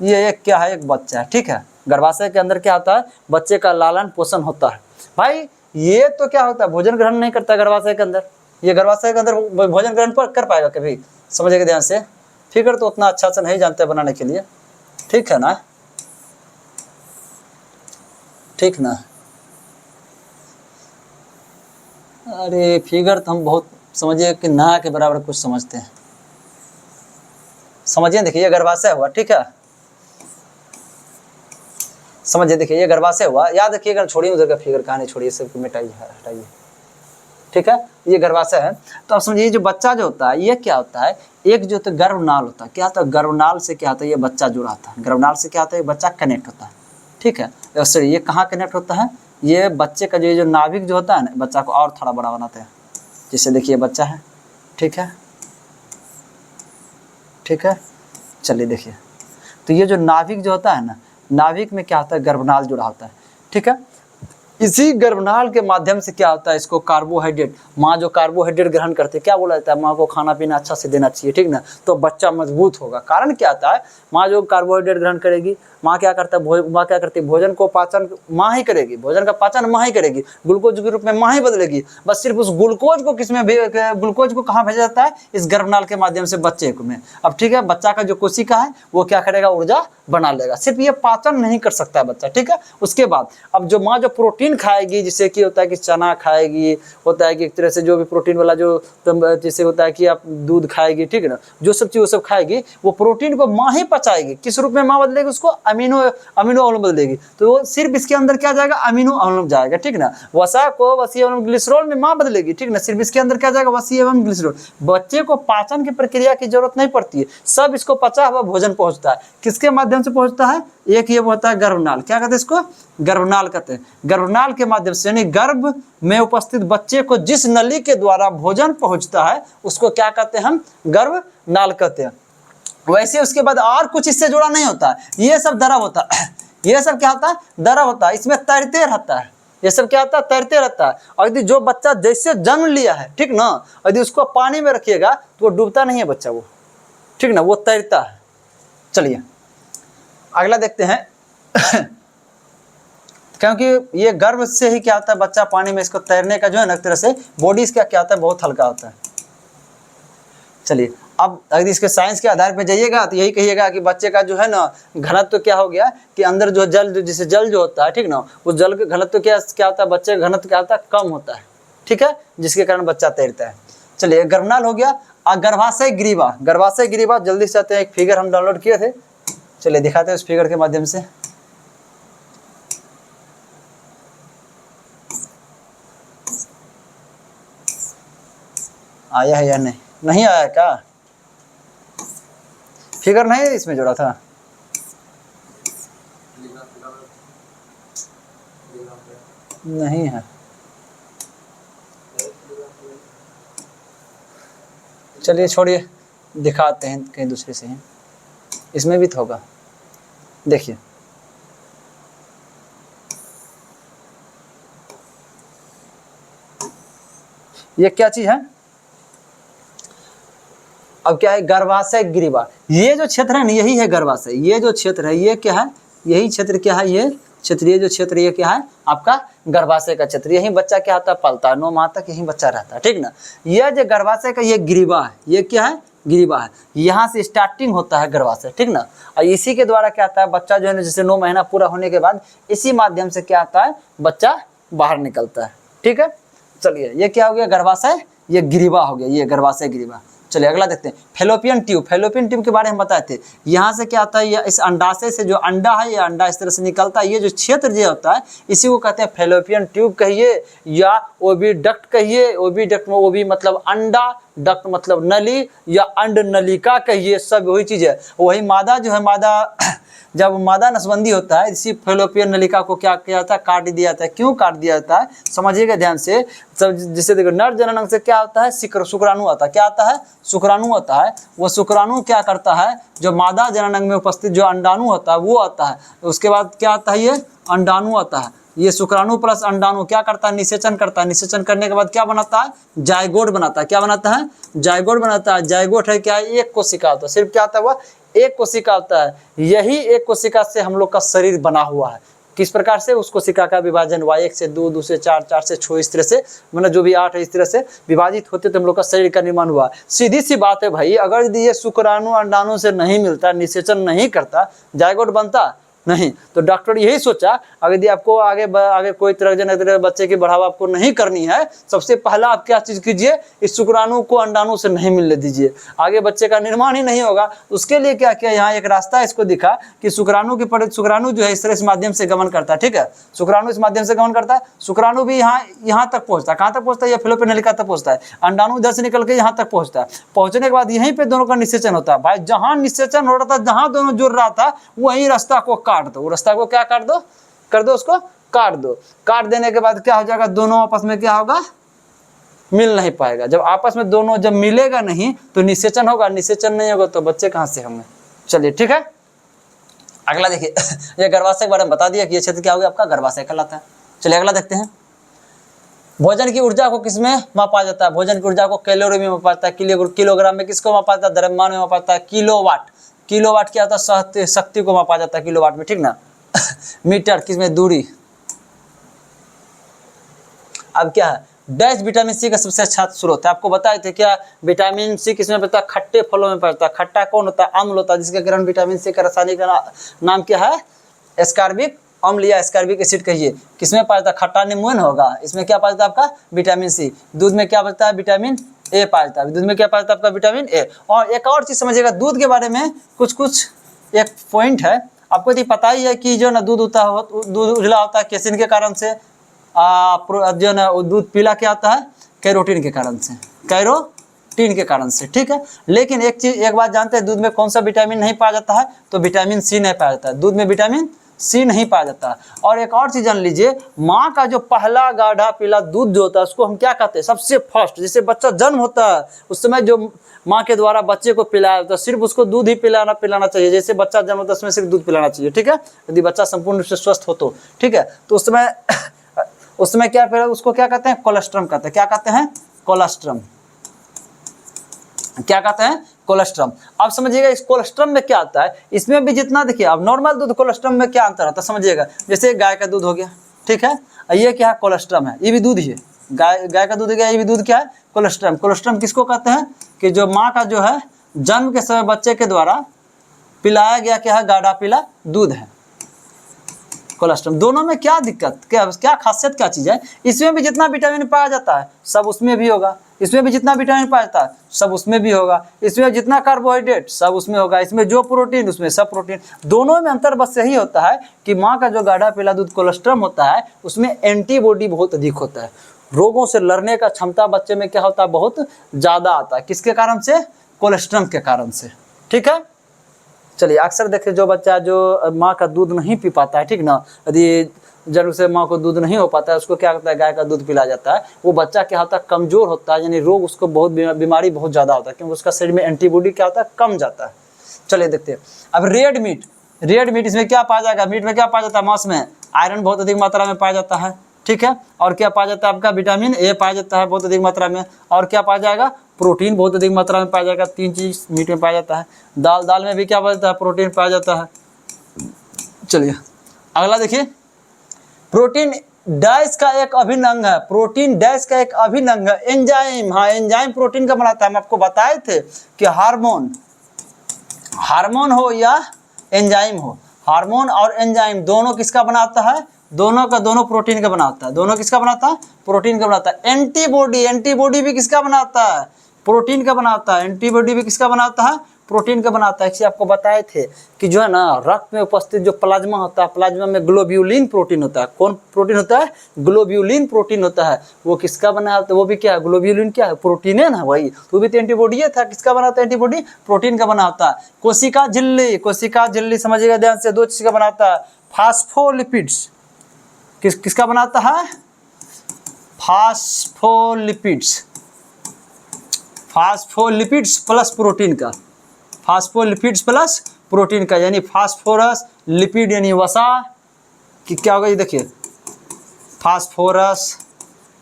ये एक क्या है, एक बच्चा है, ठीक है। गर्भाशय के अंदर क्या होता है, बच्चे का लालन पोषण होता है। भाई ये तो क्या होता है, भोजन ग्रहण नहीं करता गर्भाशय के अंदर। ये गर्भाशय के अंदर भोजन ग्रहण कर पाएगा कभी, समझिएगा ध्यान से। फिगर तो उतना अच्छा से नहीं जानते बनाने के लिए, ठीक है ना, ठीक ना। अरे फिगर तो हम बहुत समझिए कि ना के बराबर कुछ समझते हैं, समझिए। देखिए ये गर्भाशय हुआ, ठीक है, समझिए। देखिए ये गर्भाशय हुआ, याद रखिएगा, छोड़िए उधर का फिगर, कहानी छोड़िए, सबको मिटाइए, हटाइए, ठीक है। ये गर्भाशय है। तो आप समझिए, ये जो बच्चा जो होता है, ये क्या होता है, एक जो तो गर्भनाल होता है। क्या होता है, गर्भनाल से क्या होता है, ये बच्चा जुड़ा होता है। गर्भनाल से क्या होता है, ये बच्चा कनेक्ट होता है, ठीक है। सॉरी, ये कहाँ कनेक्ट होता है, ये बच्चे का जो नाभिक जो होता है ना, बच्चा को और थोड़ा बड़ा बनाते हैं। जैसे देखिए बच्चा है, ठीक है, ठीक है। चलिए देखिए, तो ये जो नाभिक जो होता है ना, नाभिक में क्या होता है, गर्भनाल जुड़ा होता है, ठीक है। इसी गर्भनाल के माध्यम से क्या होता है, इसको कार्बोहाइड्रेट, माँ जो कार्बोहाइड्रेट ग्रहण करते हैं, क्या बोला जाता है, माँ को खाना पीना अच्छा से देना चाहिए, ठीक ना। तो बच्चा मजबूत होगा। कारण क्या आता है, माँ जो कार्बोहाइड्रेट ग्रहण करेगी, माँ क्या करता है, माँ क्या करती है, भोजन को पाचन माँ ही करेगी, भोजन का पाचन माँ ही करेगी, ग्लूकोज के रूप में माँ ही बदलेगी। बस सिर्फ उस ग्लूकोज को किसमें, ग्लूकोज को कहाँ भेजा जाता है, इस गर्भनाल के माध्यम से बच्चे में। अब ठीक है, बच्चा का जो कोशिका है वो क्या करेगा, ऊर्जा बना लेगा। सिर्फ ये पाचन नहीं कर सकता है बच्चा, ठीक है। उसके बाद अब जो माँ जो प्रोटीन प्रोटीन खाएगी, जिससे कि होता है कि चना खाएगी, होता है कि एक तरह से जो भी प्रोटीन वाला जो जैसे होता है कि आप दूध खाएगी, ठीक है ना, जो सब चीज़ वो सब खाएगी, वो प्रोटीन को माँ ही पचाएगी। किस रूप में माँ बदलेगी उसको? अमीनो अम्ल बदलेगी। तो वो सिर्फ इसके अंदर क्या जाएगा? अमीनो अम्ल जाएगा, ठीक ना। वसा को वसी एवं ग्लिसरॉल में माँ बदलेगी, ठीक ना। सिर्फ इसके अंदर क्या जाएगा? वसी एवं ग्लिसरॉल। बच्चे को पाचन की प्रक्रिया की जरूरत नहीं पड़ती है, सब इसको पचा हुआ भोजन पहुंचता है। किसके माध्यम से पहुंचता है? एक ये होता है गर्भनाल, क्या कहते हैं इसको? गर्भनाल कहते हैं। गर्भनाल के माध्यम से, यानी गर्भ में उपस्थित बच्चे को जिस नली के द्वारा भोजन पहुंचता है उसको क्या कहते हैं? हम गर्भनाल कहते हैं। वैसे उसके बाद और कुछ इससे जुड़ा नहीं होता है, ये सब द्रव होता है। ये सब क्या होता है? द्रव होता है, इसमें तैरते रहता है। ये सब क्या होता है? तैरते रहता है। और यदि जो बच्चा जैसे जन्म लिया है, ठीक ना, यदि उसको पानी में रखिएगा तो वो डूबता नहीं है बच्चा, वो, ठीक ना, वो तैरता है। चलिए अगला देखते हैं। क्योंकि ये गर्भ से ही क्या होता है? बच्चा पानी में, इसको तैरने का जो है ना, एक तरह से बॉडी इसका क्या होता है? बहुत हल्का होता है। चलिए अब अगर इसके साइंस के आधार पे जाइएगा तो यही कहिएगा कि बच्चे का जो है ना घनत्व तो क्या हो गया कि अंदर जो जल, जैसे जल जो होता है, ठीक ना, उस जल के घनत्व तो क्या होता है? बच्चे का घनत्व क्या होता है? कम होता है, ठीक है, जिसके कारण बच्चा तैरता है। चलिए गर्भनाल हो गया। गर्भाशय ग्रीवा, गर्भाशय ग्रीवा जल्दी से आते हैं। एक फिगर हम डाउनलोड किए थे, चलिए दिखाते हैं उस फिगर के माध्यम से। आया है या नहीं? नहीं आया क्या? फिगर नहीं इसमें जोड़ा था? नहीं है। चलिए छोड़िए, दिखाते हैं कहीं दूसरे से हैं। इसमें भी तो होगा, देखिए। ये क्या चीज है? अब क्या है? गर्भाशय ग्रीवा। ये जो क्षेत्र है ना, यही है गर्भाशय। ये जो क्षेत्र है ये क्या है? यही क्षेत्र क्या है? ये क्षेत्र, ये जो क्षेत्र ये क्या है? आपका गर्भाशय का क्षेत्र। यही बच्चा क्या होता है? पलता है, 9 माह तक यही बच्चा रहता है, ठीक ना। यह जो गर्भाशय का ये ग्रीवा है, ये क्या है? ग्रीवा है। यहाँ से स्टार्टिंग होता है गर्भाशय, ठीक ना। और इसी के द्वारा क्या आता है? बच्चा जो है ना, जैसे 9 महीना पूरा होने के बाद इसी माध्यम से क्या आता है? बच्चा बाहर निकलता है, ठीक है। चलिए ये क्या हो गया? गर्भाशय, ये ग्रीवा हो गया, ये गर्भाशय ग्रीवा। चलिए अगला देखते हैं। फेलोपियन ट्यूब, फेलोपियन ट्यूब के बारे में बताए थे। यहाँ से क्या आता है? ये इस अंडाशय से जो अंडा है, ये अंडा इस तरह से निकलता है। ये जो क्षेत्र जो होता है इसी को कहते हैं फेलोपियन ट्यूब कहिए या ओविडक्ट कहिए। ओविडक्ट में ओवी मतलब अंडा, डक्ट मतलब नली या अंड नलिका कहिए, सब वही चीज है। वही मादा जो है, मादा जब मादा नसबंदी होता है, इसी फेलोपियन नलिका को क्या किया जाता है? काट दिया जाता है। क्यों काट दिया जाता है? समझिएगा ध्यान से। सब जिसे देखो, नर जनन अंग से क्या होता है? शुक्राणु आता है। क्या आता है? शुक्राणु आता है। वो शुक्राणु क्या करता है? जो मादा जनन अंग में उपस्थित जो अंडाणु होता है वो आता है। उसके बाद क्या आता है? ये अंडाणु आता है। ये शुक्राणु प्लस अंडाणु क्या करता है? निषेचन करता है। निषेचन करने के बाद क्या बनाता है? जायगोट बनाता है। क्या बनाता है? जायगोट बनाता है। जायगोट है क्या? एक कोशिका होता है। सिर्फ क्या आता है? वह एक कोशिका होता है। यही एक कोशिका से हम लोग का शरीर बना हुआ है। किस प्रकार से? उस कोशिका का विभाजन हुआ, 1 से 2, 2 से 4, 4 से 6, इस तरह से, मतलब जो भी 8 है, इस तरह से विभाजित होते तो हम लोग का शरीर का निर्माण हुआ। सीधी सी बात है भाई, अगर यदि ये शुक्राणु अंडाणु से नहीं मिलता, निषेचन नहीं करता, जायगोट बनता नहीं। तो डॉक्टर यही सोचा, अगर यदि आपको आगे कोई तरह बच्चे की बढ़ावा आपको नहीं करनी है, सबसे पहला आप क्या चीज कीजिए? इस शुक्राणु को अंडाणु से नहीं मिलने दीजिए, आगे बच्चे का निर्माण ही नहीं होगा। उसके लिए क्या किया? यहाँ एक रास्ता इसको दिखा कि शुक्राणु जो है इस तरह इस माध्यम से गमन करता है, ठीक है। शुक्राणु इस माध्यम से गमन करता है। शुक्राणु भी यहाँ तक पहुंचता है। कहाँ तक पहुंचता है? ये फेलोपियन नलिका तक पहुंचता है। अंडाणु इधर से निकल के यहाँ तक पहुंचता है। पहुंचने के बाद यहीं पे दोनों का निषेचन होता है। भाई जहां निषेचन हो रहा था, जहां दोनों जुड़ रहा था, वही रास्ता को काट दो। रास्ता को क्या कर दो? उसको काट दो। काट देने के बाद क्या हो जाएगा? दोनों आपस में क्या होगा? मिल नहीं पाएगा। जब आपस में दोनों जब मिलेगा नहीं तो निषेचन होगा, निषेचन नहीं होगा तो बच्चे कहां से होंगे? चलिए ठीक है, अगला देखिए। ये गर्भाशय के बारे में बता दिया कि ये क्षेत्र क्या हो गया? आपका गर्भाशय कहलाता है। चलिए अगला देखते हैं। भोजन की ऊर्जा को किसमें मापा जाता है? भोजन की ऊर्जा को कैलोरी में मापा जाता है। किलोग्राम में किसको मापा जाता है? द्रव्यमान में मापा जाता है। किलोवाट, किलोवाट क्या होता है? शक्ति को मापा जाता है किलोवाट में, ठीक ना। मीटर किसमें? दूरी। अब क्या है? डैश विटामिन सी का सबसे अच्छा स्रोत है। आपको बताए थे क्या? विटामिन सी किसमें पड़ता है? खट्टे फलों में पड़ता है। खट्टा कौन होता है? अम्ल होता है, जिसके कारण विटामिन सी का रासायनिक नाम क्या है? एस्कॉर्बिक अम्ल या एस्कॉर्बिक एसिड कहिए, किसमें पाया जाता है? खट्टा नींबू न होगा, इसमें क्या पाया जाता है आपका? Vitamin C. दूध में क्या बचता है? विटामिन ए पाया जाता है, दूध में क्या पाया जाता है आपका? Vitamin A. और एक और चीज़ समझिएगा, दूध के बारे में कुछ एक पॉइंट है, आपको तो पता ही है कि जो ना दूध होता है, दूध उजला होता है केसिन के कारण से, जो ना दूध पीला क्या आता है? कैरोटीन के कारण से, कैरोटीन के कारण से, ठीक है। लेकिन एक बात जानते हैं, दूध में कौन सा विटामिन नहीं पाया जाता है? तो विटामिन सी नहीं पाया जाता है, दूध में विटामिन सी नहीं पाया जाता। और एक और चीज जान लीजिए, माँ का जो पहला गाढ़ा पीला दूध जो होता है उसको हम क्या कहते हैं? सबसे फर्स्ट, जैसे बच्चा जन्म होता है उस समय जो माँ के द्वारा बच्चे को पिलाया जाता है, सिर्फ उसको दूध ही पिलाना चाहिए। जैसे बच्चा जन्म होता है उसमें सिर्फ दूध पिलाना चाहिए, ठीक है, यदि बच्चा संपूर्ण रूप से स्वस्थ हो तो, ठीक है। तो उस समय क्या फिर उसको क्या कहते हैं? कोलेस्ट्रम कहते हैं। क्या कहते हैं? कोलेस्ट्रम। क्या कहते हैं? कोलेस्ट्रम। अब समझिएगा इस कोलेस्ट्रम में क्या आता है, इसमें भी जितना देखिए, अब नॉर्मल दूध कोलेस्ट्रम में क्या अंतर आता है समझिएगा। जैसे गाय का दूध हो गया, ठीक है, ये क्या है? कोलेस्ट्रम है, ये भी दूध ही है, गाय का दूध है, ये भी दूध क्या है? कोलेस्ट्रम। कोलेस्ट्रम किसको कहते हैं? कि जो माँ का जो है जन्म के समय बच्चे के द्वारा पिलाया गया क्या है? गाढ़ा पीला दूध है, कोलेस्ट्रम। दोनों में क्या दिक्कत, क्या खासियत, क्या चीज़ है? इसमें भी जितना विटामिन पाया जाता है सब उसमें भी होगा, इसमें भी जितना विटामिन पाया जाता है सब उसमें भी होगा, इसमें जितना कार्बोहाइड्रेट सब उसमें होगा, इसमें जो प्रोटीन उसमें सब प्रोटीन। दोनों में अंतर बस यही होता है कि माँ का जो गाढ़ा पीला दूध कोलेस्ट्रम होता है उसमें एंटीबॉडी बहुत अधिक होता है, रोगों से लड़ने का क्षमता बच्चे में क्या होता है? बहुत ज़्यादा आता है। किसके कारण से? कोलेस्ट्रम के कारण से, ठीक है। चलिए, अक्सर देखिए जो बच्चा जो माँ का दूध नहीं पी पाता है, ठीक ना, यदि जन्म से माँ को दूध नहीं हो पाता है, उसको क्या करता है? गाय का दूध पिलाया जाता है, वो बच्चा क्या होता है? कमजोर होता है, यानी रोग उसको बहुत बीमारी बहुत ज़्यादा होता है, क्योंकि उसका शरीर में एंटीबॉडी क्या होता है? कम जाता है। चलिए देखते हैं अब रेड मीट, इसमें क्या पाया जाएगा? मीट में क्या पाया जाता है? मांस में आयरन बहुत अधिक मात्रा में पाया जाता है, ठीक है। और क्या पाया जाता है आपका? विटामिन ए पाया जाता है बहुत अधिक मात्रा में। और क्या पाया जाएगा? प्रोटीन बहुत अधिक मात्रा में पाया जाएगा। 3 चीज मीट में पाया जाता है। दाल में भी क्या पाया जाता है? प्रोटीन पाया जाता है। चलिए अगला देखिए, प्रोटीन डैश का एक अभिन्न अंग है, प्रोटीन डैश का एक अभिन्न अंग है एंजाइम। हाँ, एंजाइम प्रोटीन का बनाता है। हम आपको बताए थे कि हार्मोन हो या एंजाइम हो, हार्मोन और एंजाइम दोनों किसका बनाता है? दोनों का दोनों प्रोटीन का बनाता है। दोनों किसका बनाता है? प्रोटीन का बनाता है। एंटीबॉडी भी किसका बनाता है? प्रोटीन का बनाता है। एंटीबॉडी भी किसका बनाता है? प्रोटीन का बनाता है। इसे आपको बताए थे कि जो है ना, रक्त में उपस्थित जो प्लाज्मा होता है, प्लाज्मा में ग्लोब्यूलिन प्रोटीन होता है। कौन प्रोटीन होता है? ग्लोब्यूलिन प्रोटीन होता है। वो किसका बना है? तो वो भी क्या है? ग्लोब्यूलिन क्या है? प्रोटीन है ना वही, तो भी तो एंटीबॉडी था। किसका बनाता है एंटीबॉडी? प्रोटीन का बना होता है। कोशिका झिल्ली समझिएगा ध्यान से, 2 चीज का बनाता है। फास्फोलिपिड्स किसका बनाता है? फास्फोलिपिड्स प्लस प्रोटीन का, फास्फोलिपिड्स प्लस प्रोटीन का, यानी फास्फोरस लिपिड यानी वसा कि क्या होगा? ये देखिए, फास्फोरस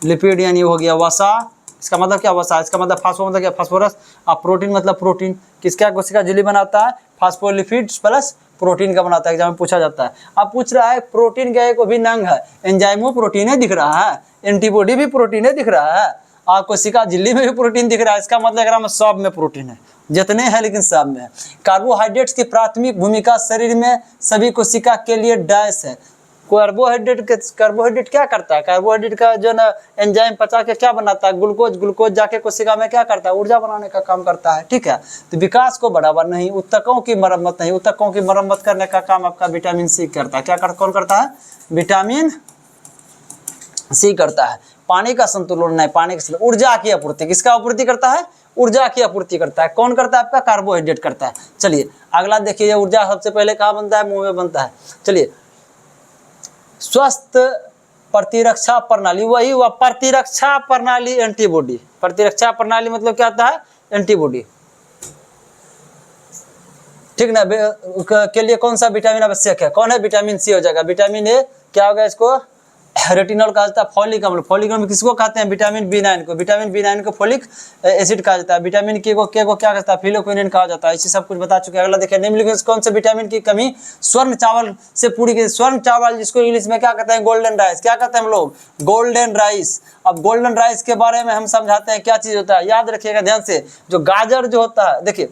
लिपिड यानी हो गया वसा। इसका मतलब क्या? वसा। इसका मतलब फास्फो मतलब क्या? फास्फोरस। अब प्रोटीन मतलब प्रोटीन। किसका कोशिका झिल्ली बनाता है? फास्फोलिपिड्स प्लस प्रोटीन का बनाता है। एग्जाम में पूछा जाता है। अब पूछ रहा है प्रोटीन का एक अभिन्न अंग है, एंजाइमो प्रोटीन है दिख रहा है, एंटीबॉडी भी प्रोटीन है दिख रहा है, और कोशिका झिल्ली में भी प्रोटीन दिख रहा है। इसका मतलब सब में प्रोटीन है, जितने हैं लेकिन सब में है। कार्बोहाइड्रेट्स की प्राथमिक भूमिका शरीर में सभी कोशिका के लिए डैश है। कार्बोहाइड्रेट क्या करता है? कार्बोहाइड्रेट का जो ना एंजाइम पचा के क्या बनाता है? ग्लूकोज जाके कोशिका में क्या करता है? ऊर्जा बनाने का काम करता है, ठीक है। तो विकास को बढ़ावा नहीं, ऊतकों की मरम्मत नहीं, ऊतकों की मरम्मत करने का काम आपका विटामिन सी करता है। कौन करता है? विटामिन सी करता है। पानी का संतुलन नहीं, पानी की ऊर्जा की आपूर्ति किसका आपूर्ति करता है? ऊर्जा की आपूर्ति करता है। कौन करता है? आपका कार्बोहाइड्रेट करता है। चलिए अगला देखिए, ऊर्जा सबसे पहले कहाँ बनता है? मुंह में बनता है। चलिए, स्वस्थ प्रतिरक्षा प्रणाली, वही हुआ प्रतिरक्षा प्रणाली, एंटीबॉडी। प्रतिरक्षा प्रणाली मतलब क्या होता है? एंटीबॉडी, ठीक ना। के लिए कौन सा विटामिन आवश्यक है? कौन है? विटामिन सी हो जाएगा। विटामिन ए क्या होगा? इसको रेटिनॉल कहा जाता है। फॉलिक अम्ल किसको कहते हैं? विटामिन B9 को। विटामिन B9 को फॉलिक एसिड कहा जाता है। विटामिन के को क्या कहता है? फिलोक्विनिन कहा जाता है। इसी सब कुछ बता चुके हैं। अगला देखिए, निम्नलिखित कौन से विटामिन की कमी स्वर्ण चावल से पूरी की? स्वर्ण चावल जिसको इंग्लिश में क्या कहते हैं? Golden rice. क्या कहते हैं हम लोग? Golden rice. अब गोल्डन राइस के बारे में हम समझाते हैं क्या चीज होता है, याद रखिएगा ध्यान से। जो गाजर जो होता है, देखिए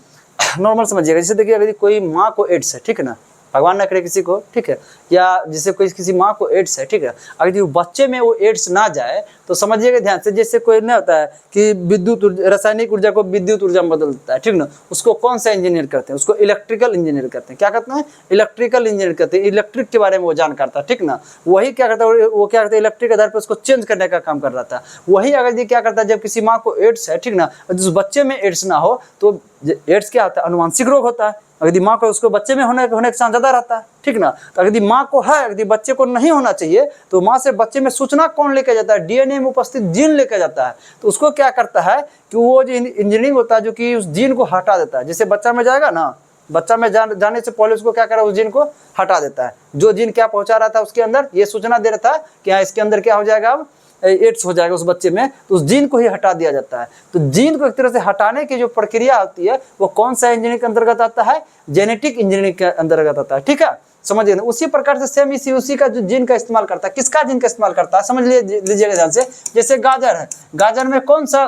नॉर्मल समझिएगा। जैसे देखिए, अगर कोई माँ को एड्स है, ठीक है ना, भगवान ना करे किसी को, ठीक है, या जिसे कोई किसी माँ को एड्स है, ठीक है, अगर बच्चे में वो एड्स ना जाए तो समझिएगा ध्यान से, जैसे कोई ना होता है कि विद्युत रासायनिक ऊर्जा को विद्युत ऊर्जा में बदल देता है, ठीक ना, उसको कौन सा इंजीनियर करते हैं, उसको इलेक्ट्रिकल इंजीनियर करते हैं। क्या करते हैं? इलेक्ट्रिकल इंजीनियर करते हैं, इलेक्ट्रिक के बारे में वो जान करता है, ठीक ना। वही क्या करता है, वो क्या करता है, इलेक्ट्रिक के आधार पर उसको चेंज करने का काम कर रहा था। वही अगर ये क्या करता है, जब किसी माँ को एड्स है, ठीक ना, जिस बच्चे में एड्स ना हो तो एड्स क्या होता है, अनुवांशिक रोग होता है। अगर माँ को उसको बच्चे में होने का चांस ज्यादा रहता है, ठीक ना। तो अगर माँ को है, अगर बच्चे को नहीं होना चाहिए, तो माँ से बच्चे में सूचना कौन लेकर जाता है? डीएनए में उपस्थित जीन लेकर जाता है। तो उसको क्या करता है कि वो जो इंजीनियरिंग होता है जो कि उस जीन को हटा देता है। जैसे बच्चा में जाएगा ना, बच्चा में जाने से पहले उसको क्या करा, उस जीन को हटा देता है। जो जीन क्या पहुंचा रहा था उसके अंदर, ये सूचना दे रहा था कि हाँ इसके अंदर क्या हो जाएगा, अब एड्स हो जाएगा उस बच्चे में, तो उस जीन को ही हटा दिया जाता है। तो जीन को एक तरह से हटाने की जो प्रक्रिया होती है वो कौन सा इंजीनियरिंग के अंतर्गत आता है? जेनेटिक इंजीनियरिंग के अंतर्गत आता है, ठीक है, समझिए ना। उसी प्रकार से सेम इसी उसी का जो जीन का इस्तेमाल करता है, किसका जीन का इस्तेमाल करता है, समझ लीजिएगा ध्यान से। जैसे गाजर है, गाजर में कौन सा,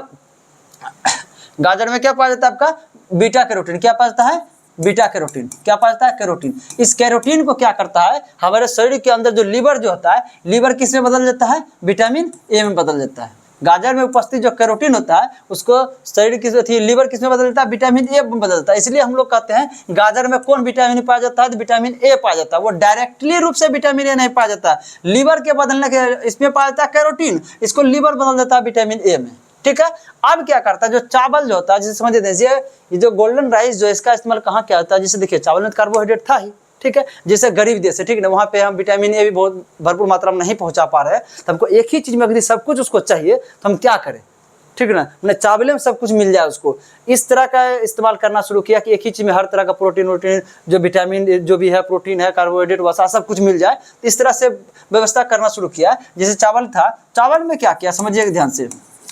गाजर में क्या पाया जाता है आपका? Beta carotene. क्या पाया जाता है? Beta carotene. क्या पाया जाता है? कैरोटीन। इस कैरोटीन को क्या करता है, हमारे शरीर के अंदर जो लीवर जो होता है, लीवर किस में बदल देता है? विटामिन ए में बदल देता है। गाजर में उपस्थित जो कैरोटीन होता है उसको शरीर की लीवर किस में बदल देता है? विटामिन ए में बदल देता है। इसलिए हम लोग कहते हैं गाजर में कौन विटामिन पाया जाता है? तो विटामिन ए पाया जाता है। वो डायरेक्टली रूप से विटामिन ए नहीं पाया जाता है, लीवर के बदलने के इसमें पाया जाता है कैरोटीन, इसको लीवर बदल देता है विटामिन ए में, ठीक है। अब क्या करता है, जो चावल जो होता है, जैसे समझ दीजिए ये जो गोल्डन राइस जो इसका इस्तेमाल कहाँ क्या होता है, जैसे देखिए चावल में कार्बोहाइड्रेट था ही, ठीक है, जैसे गरीब देश है, ठीक है, वहाँ पे हम विटामिन ए भी बहुत भरपूर मात्रा में नहीं पहुँचा पा रहे हैं, तो हमको एक ही चीज में अगर सब कुछ उसको चाहिए तो हम क्या करें, ठीक है ना, मैंने चावल में सब कुछ मिल जाए उसको। इस तरह का इस्तेमाल करना शुरू किया कि एक ही चीज में हर तरह का प्रोटीन वोटीन जो विटामिन जो भी है, प्रोटीन है, कार्बोहाइड्रेट वसा सब कुछ मिल जाए, तो इस तरह से व्यवस्था करना शुरू किया। जैसे चावल था, चावल में क्या किया समझिएगा ध्यान से,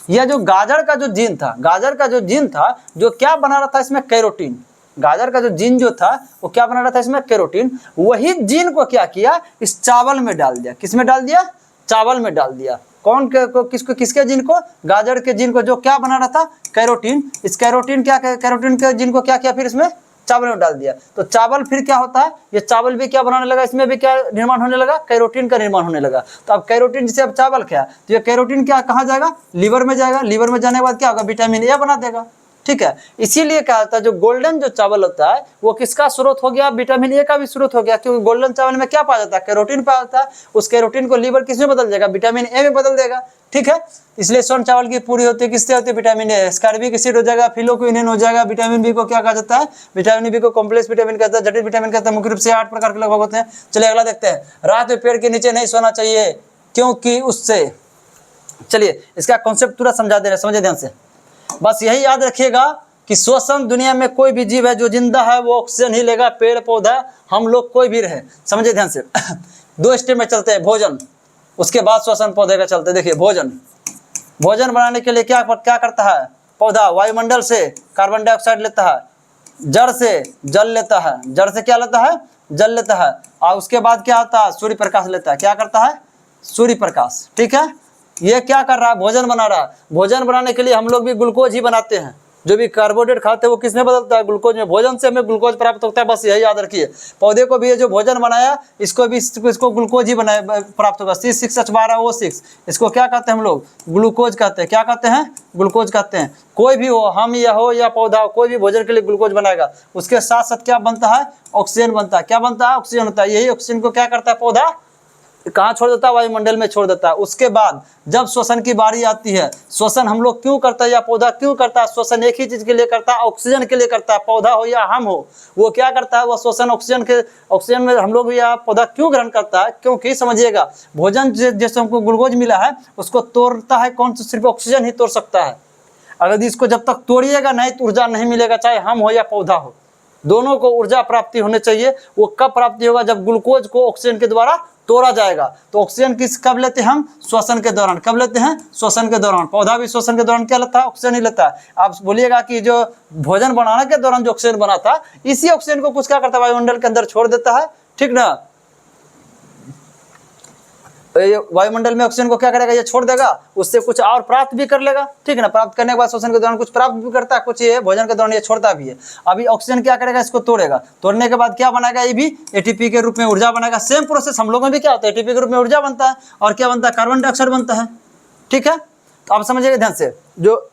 यह जो गाजर का जो जीन था, गाजर का जो जीन था जो क्या बना रहा था इसमें? कैरोटीन। गाजर का जो जीन जो था वो क्या बना रहा था इसमें? कैरोटीन। वही जीन को क्या किया, इस चावल में डाल दिया। किस में डाल दिया? चावल में डाल दिया। कौन किसको, किसके जीन को? गाजर के जीन को, जो क्या बना रहा था? कैरोटीन। इस कैरोटीन के जीन को क्या किया फिर इसमें? चावल में डाल दिया। तो चावल फिर क्या होता है, ये चावल भी क्या बनाने लगा, इसमें भी क्या निर्माण होने लगा? कैरोटीन का निर्माण होने लगा। तो अब कैरोटीन जैसे अब चावल खाया तो ये कैरोटीन क्या कहाँ जाएगा? लीवर में जाएगा। लीवर में जाने के बाद क्या होगा? विटामिन ए बना देगा, ठीक है। इसीलिए क्या होता है, जो गोल्डन जो चावल होता है वो किसका स्रोत हो गया? विटामिन ए का भी स्रोत हो गया, क्योंकि गोल्डन चावल में क्या पाया जाता है? कैरोटीन पाया जाता है। उस कैरोटीन को लीवर किस में बदल देगा? विटामिन ए में बदल देगा, ठीक है। इसलिए स्वर्ण चावल की पूरी होती है किससे होती है? Vitamin A. स्कार्बिक एसिड हो जाएगा, फिलोक्विनिन हो जाएगा। विटामिन बी को क्या कहा जाता है? विटामिन बी को कॉम्प्लेक्स विटामिन कहता है, जटिल विटामिन कहता है। मुख्य रूप से 8 प्रकार के लगभग होते हैं। चलिए अगला देखते हैं। रात में पेड़ के नीचे नहीं सोना चाहिए क्योंकि उससे, चलिए इसका कॉन्सेप्ट पूरा समझा दे रहे, समझे ध्यान से। बस यही याद रखिएगा कि श्वसन, दुनिया में कोई भी जीव है जो जिंदा है वो ऑक्सीजन ही लेगा, पेड़ पौधा, हम लोग कोई भी रहे, समझे ध्यान से। 2 स्टेप में चलते हैं, भोजन, उसके बाद श्वसन पौधे का चलते। देखिए भोजन, भोजन बनाने के लिए क्या करता है पौधा? वायुमंडल से कार्बन डाइऑक्साइड लेता है, जड़ से जल लेता है, जड़ से क्या लेता है? जल लेता है, और उसके बाद क्या होता है? सूर्य प्रकाश लेता है। क्या करता है? सूर्य प्रकाश, ठीक है। ये क्या कर रहा है? भोजन बना रहा है। भोजन बनाने के लिए हम लोग भी ग्लूकोज ही बनाते हैं। जो भी कार्बोहाइड्रेट खाते हैं वो किस में बदलता है? ग्लूकोज में। भोजन से हमें ग्लूकोज प्राप्त होता है, बस यही याद रखिए। पौधे को भी ये जो भोजन बनाया इसको भी इसको ग्लूकोज ही बनाया प्राप्त होगा। C6H12O6 इसको क्या कहते हैं हम लोग? ग्लूकोज कहते हैं। क्या कहते हैं? ग्लूकोज कहते हैं। कोई भी हो, हम या हो या पौधा हो, कोई भी भोजन के लिए ग्लूकोज बनाएगा। उसके साथ साथ क्या बनता है? ऑक्सीजन बनता है। क्या बनता है? ऑक्सीजन होता है। यही ऑक्सीजन को क्या करता है पौधा? कहाँ छोड़ देता है? वायुमंडल में छोड़ देता है। उसके बाद जब श्वसन की बारी आती है, श्वसन हम लोग क्यों करता है या पौधा क्यों करता है? श्वसन एक ही चीज के लिए करता है, ऑक्सीजन के लिए करता है। पौधा हो या हम हो, वो क्या करता है? वो श्वसन ऑक्सीजन में हम लोग या पौधा क्यों ग्रहण करता है? क्योंकि समझिएगा भोजन जैसे हमको ग्लूकोज मिला है उसको तोड़ता है कौन? सिर्फ ऑक्सीजन ही तोड़ सकता है। अगर इसको जब तक तोड़िएगा नहीं तो ऊर्जा नहीं मिलेगा, चाहे हम हो या पौधा हो, दोनों को ऊर्जा प्राप्ति होने चाहिए। वो कब प्राप्ति होगा? जब ग्लूकोज को ऑक्सीजन के द्वारा तोड़ा जाएगा। तो ऑक्सीजन कब लेते हैं हम? श्वसन के दौरान। कब लेते हैं? श्वसन के दौरान। पौधा भी श्वसन के दौरान क्या लेता है? ऑक्सीजन ही लेता है। आप बोलिएगा कि जो भोजन बनाने के दौरान जो ऑक्सीजन बना था, इसी ऑक्सीजन को कुछ क्या करता है? वायुमंडल के अंदर छोड़ देता है, ठीक ना। ये वायुमंडल में ऑक्सीजन को क्या करेगा, ये छोड़ देगा, उससे कुछ और प्राप्त भी कर लेगा, ठीक है ना। प्राप्त करने के बाद श्वसन के दौरान कुछ प्राप्त भी करता है, कुछ ये भोजन के दौरान ये छोड़ता भी है। अभी ऑक्सीजन क्या करेगा, इसको तोड़ेगा, तोड़ने के बाद क्या बनाएगा, ये भी एटीपी के रूप में ऊर्जा बनाएगा। सेम प्रोसेस हम लोगों में भी क्या होता है, एटीपी के रूप में ऊर्जा बनता है, और क्या बनता है, कार्बन डाइऑक्साइड बनता है, ठीक है। तो आप समझिएगा ध्यान से, जो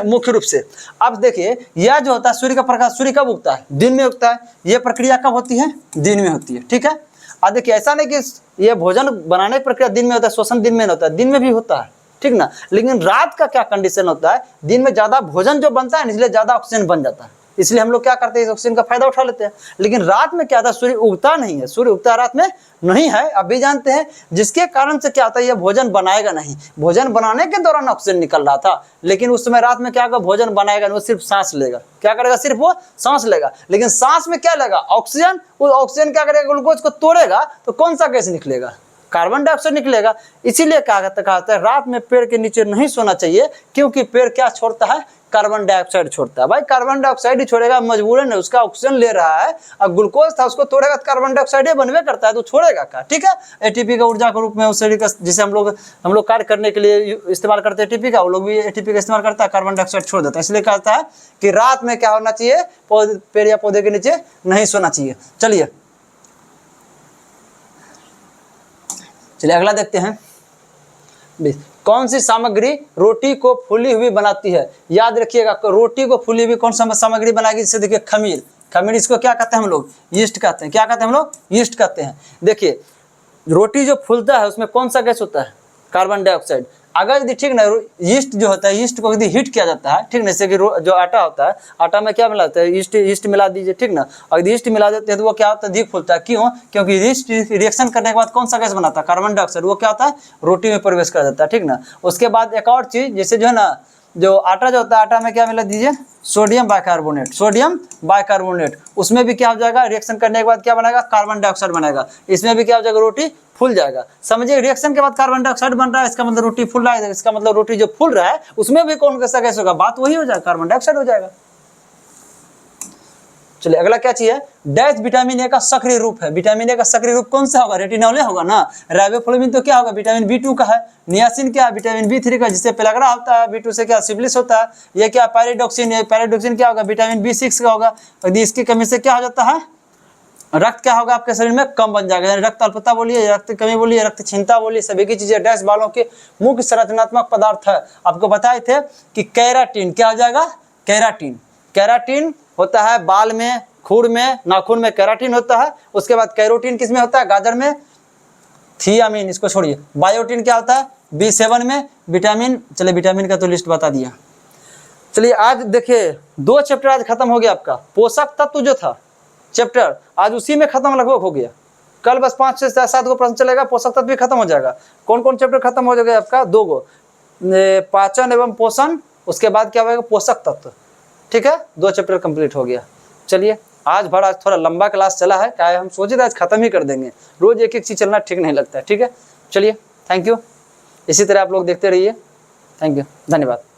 मुख्य रूप से अब देखिए, यह जो होता है सूर्य का प्रकाश, सूर्य कब उगता है, दिन में उगता है। यह प्रक्रिया कब होती है, दिन में होती है, ठीक है। अब देखिए ऐसा नहीं कि ये भोजन बनाने की प्रक्रिया दिन में होता है, श्वसन दिन में नहीं होता है, दिन में भी होता है, ठीक ना। लेकिन रात का क्या कंडीशन होता है, दिन में ज्यादा भोजन जो बनता है इसलिए ज्यादा ऑक्सीजन बन जाता है, इसलिए हम लोग क्या करते हैं, इस ऑक्सीजन का फायदा उठा लेते हैं। लेकिन रात में क्या था, सूर्य उगता नहीं है, सूर्य उगता रात में नहीं है, अब भी जानते हैं, जिसके कारण से क्या होता है, ये भोजन बनाएगा नहीं। भोजन बनाने के दौरान ऑक्सीजन निकल रहा था, लेकिन उस समय रात में क्या होगा, भोजन बनाएगा नहीं, वो सिर्फ सांस लेगा। क्या करेगा, सिर्फ वो सांस लेगा। लेकिन सांस में क्या लेगा, ऑक्सीजन। वो ऑक्सीजन क्या करेगा, ग्लूकोज को तोड़ेगा तो कौन सा गैस निकलेगा, कार्बन डाइऑक्साइड निकलेगा। इसीलिए कहा है रात में पेड़ के नीचे नहीं सोना चाहिए, क्योंकि पेड़ क्या छोड़ता है, कार्बन डाइऑक्साइड छोड़ता है। भाई कार्बन डाइऑक्साइड ही छोड़ेगा, मजबूरन है, उसका ऑक्सीजन ले रहा है, अब ग्लूकोज था उसको तोड़ेगा तो कार्बन डाइऑक्साइड ही बनवे करता है, तो छोड़ेगा क्या, ठीक है। एटीपी का ऊर्जा के रूप में उस शरीर का, जिसे हम लोग कार्य करने के लिए इस्तेमाल करते हैं एटीपी का, वो लोग भी एटीपी का इस्तेमाल करता है, कार्बन डाइऑक्साइड छोड़ देता है। इसलिए कहता है कि रात में क्या होना चाहिए, पेड़ या पौधे के नीचे नहीं सोना चाहिए। चलिए अगला देखते हैं, कौन सी सामग्री रोटी को फूली हुई बनाती है। याद रखिएगा, रोटी को फूली हुई कौन सा सामग्री बनाएगी, जैसे देखिए खमीर। खमीर इसको क्या कहते हैं हम लोग, यीस्ट कहते हैं। क्या कहते हैं हम लोग, यीस्ट कहते हैं। देखिए रोटी जो फूलता है उसमें कौन सा गैस होता है, कार्बन डाइऑक्साइड। अगर यदि ठीक ना, यीस्ट जो होता है, यीस्ट को यदि हीट किया जाता है, ठीक ना, जैसे कि जो आटा होता है, आटा में क्या मिलाते हैं, यीस्ट मिला दीजिए, ठीक ना। अगर यीस्ट मिला देते हैं तो वो क्या होता है, अधिक फूलता है। क्यों, क्योंकि यीस्ट रिएक्शन करने के बाद कौन सा गैस बनाता है, कार्बन डाइऑक्साइड। वो क्या होता है, रोटी में प्रवेश कर जाता है, ठीक ना। उसके बाद एक और चीज, जैसे जो है ना, जो आटा जो होता है, आटा में क्या मिला दीजिए, सोडियम बाइकार्बोनेट। सोडियम बाइकार्बोनेट, उसमें भी क्या हो जाएगा, रिएक्शन करने के बाद क्या बनाएगा, कार्बन डाइऑक्साइड बनेगा। इसमें भी क्या हो जाएगा, रोटी फूल जाएगा। समझिए, रिएक्शन के बाद कार्बन डाइऑक्साइड बन रहा है, इसका मतलब रोटी फूल रहा है, इसका मतलब रोटी जो फूल रहा है उसमें भी कौन सा गैस होगा, बात वही हो जाएगा, कार्बन डाइऑक्साइड हो जाएगा। चलिए अगला क्या चीज है, डैश विटामिन ए का सक्रिय रूप है। विटामिन ए का सक्रिय रूप कौन सा होगा, रेटिनॉल होगा ना। राइबोफ्लेविन तो क्या होगा, विटामिन बी2 का है। नियासिन क्या है, विटामिन बी3 का, जिससे पेलाग्रा होता है। बी2 से क्या, सिबिलिस होता है। ये क्या, पैराडॉक्सिन है। पैराडॉक्सिन क्या होगा, विटामिन बी6 का होगा। यदि इसकी कमी से क्या हो जाता है, रक्त क्या होगा आपके शरीर में, कम बन जाएगा। रक्त अल्पता बोलिए, रक्त कमी बोलिए, रक्त क्षीणता बोलिए, सभी की चीजें डैश बालों के मुख्य संरचनात्मक पदार्थ है। आपको बताए थे कि कैराटीन क्या हो जाएगा, कैराटीन। कैराटीन होता है बाल में, खूर में, नाखून में कैराटीन होता है। उसके बाद कैरोटीन किस में होता है, गाजर में। थियामिन इसको छोड़िए। बायोटीन क्या होता है, B7 में। विटामिन, चलिए विटामिन का तो लिस्ट बता दिया। चलिए आज देखिए 2 चैप्टर आज खत्म हो गया आपका। पोषक तत्व जो था चैप्टर आज उसी में खत्म लगभग हो गया। कल बस 5 से 7 को प्रश्न चलेगा, पोषक तत्व भी खत्म हो जाएगा। कौन कौन चैप्टर खत्म हो जाएगा आपका, 2 गो, पाचन एवं पोषण। उसके बाद क्या होगा, पोषक तत्व, ठीक है। 2 चैप्टर कंप्लीट हो गया। चलिए आज थोड़ा लंबा क्लास चला है, क्या है, हम सोचे थे आज खत्म ही कर देंगे। रोज एक एक चीज चलना ठीक नहीं लगता है, ठीक है। चलिए थैंक यू, इसी तरह आप लोग देखते रहिए। थैंक यू, धन्यवाद।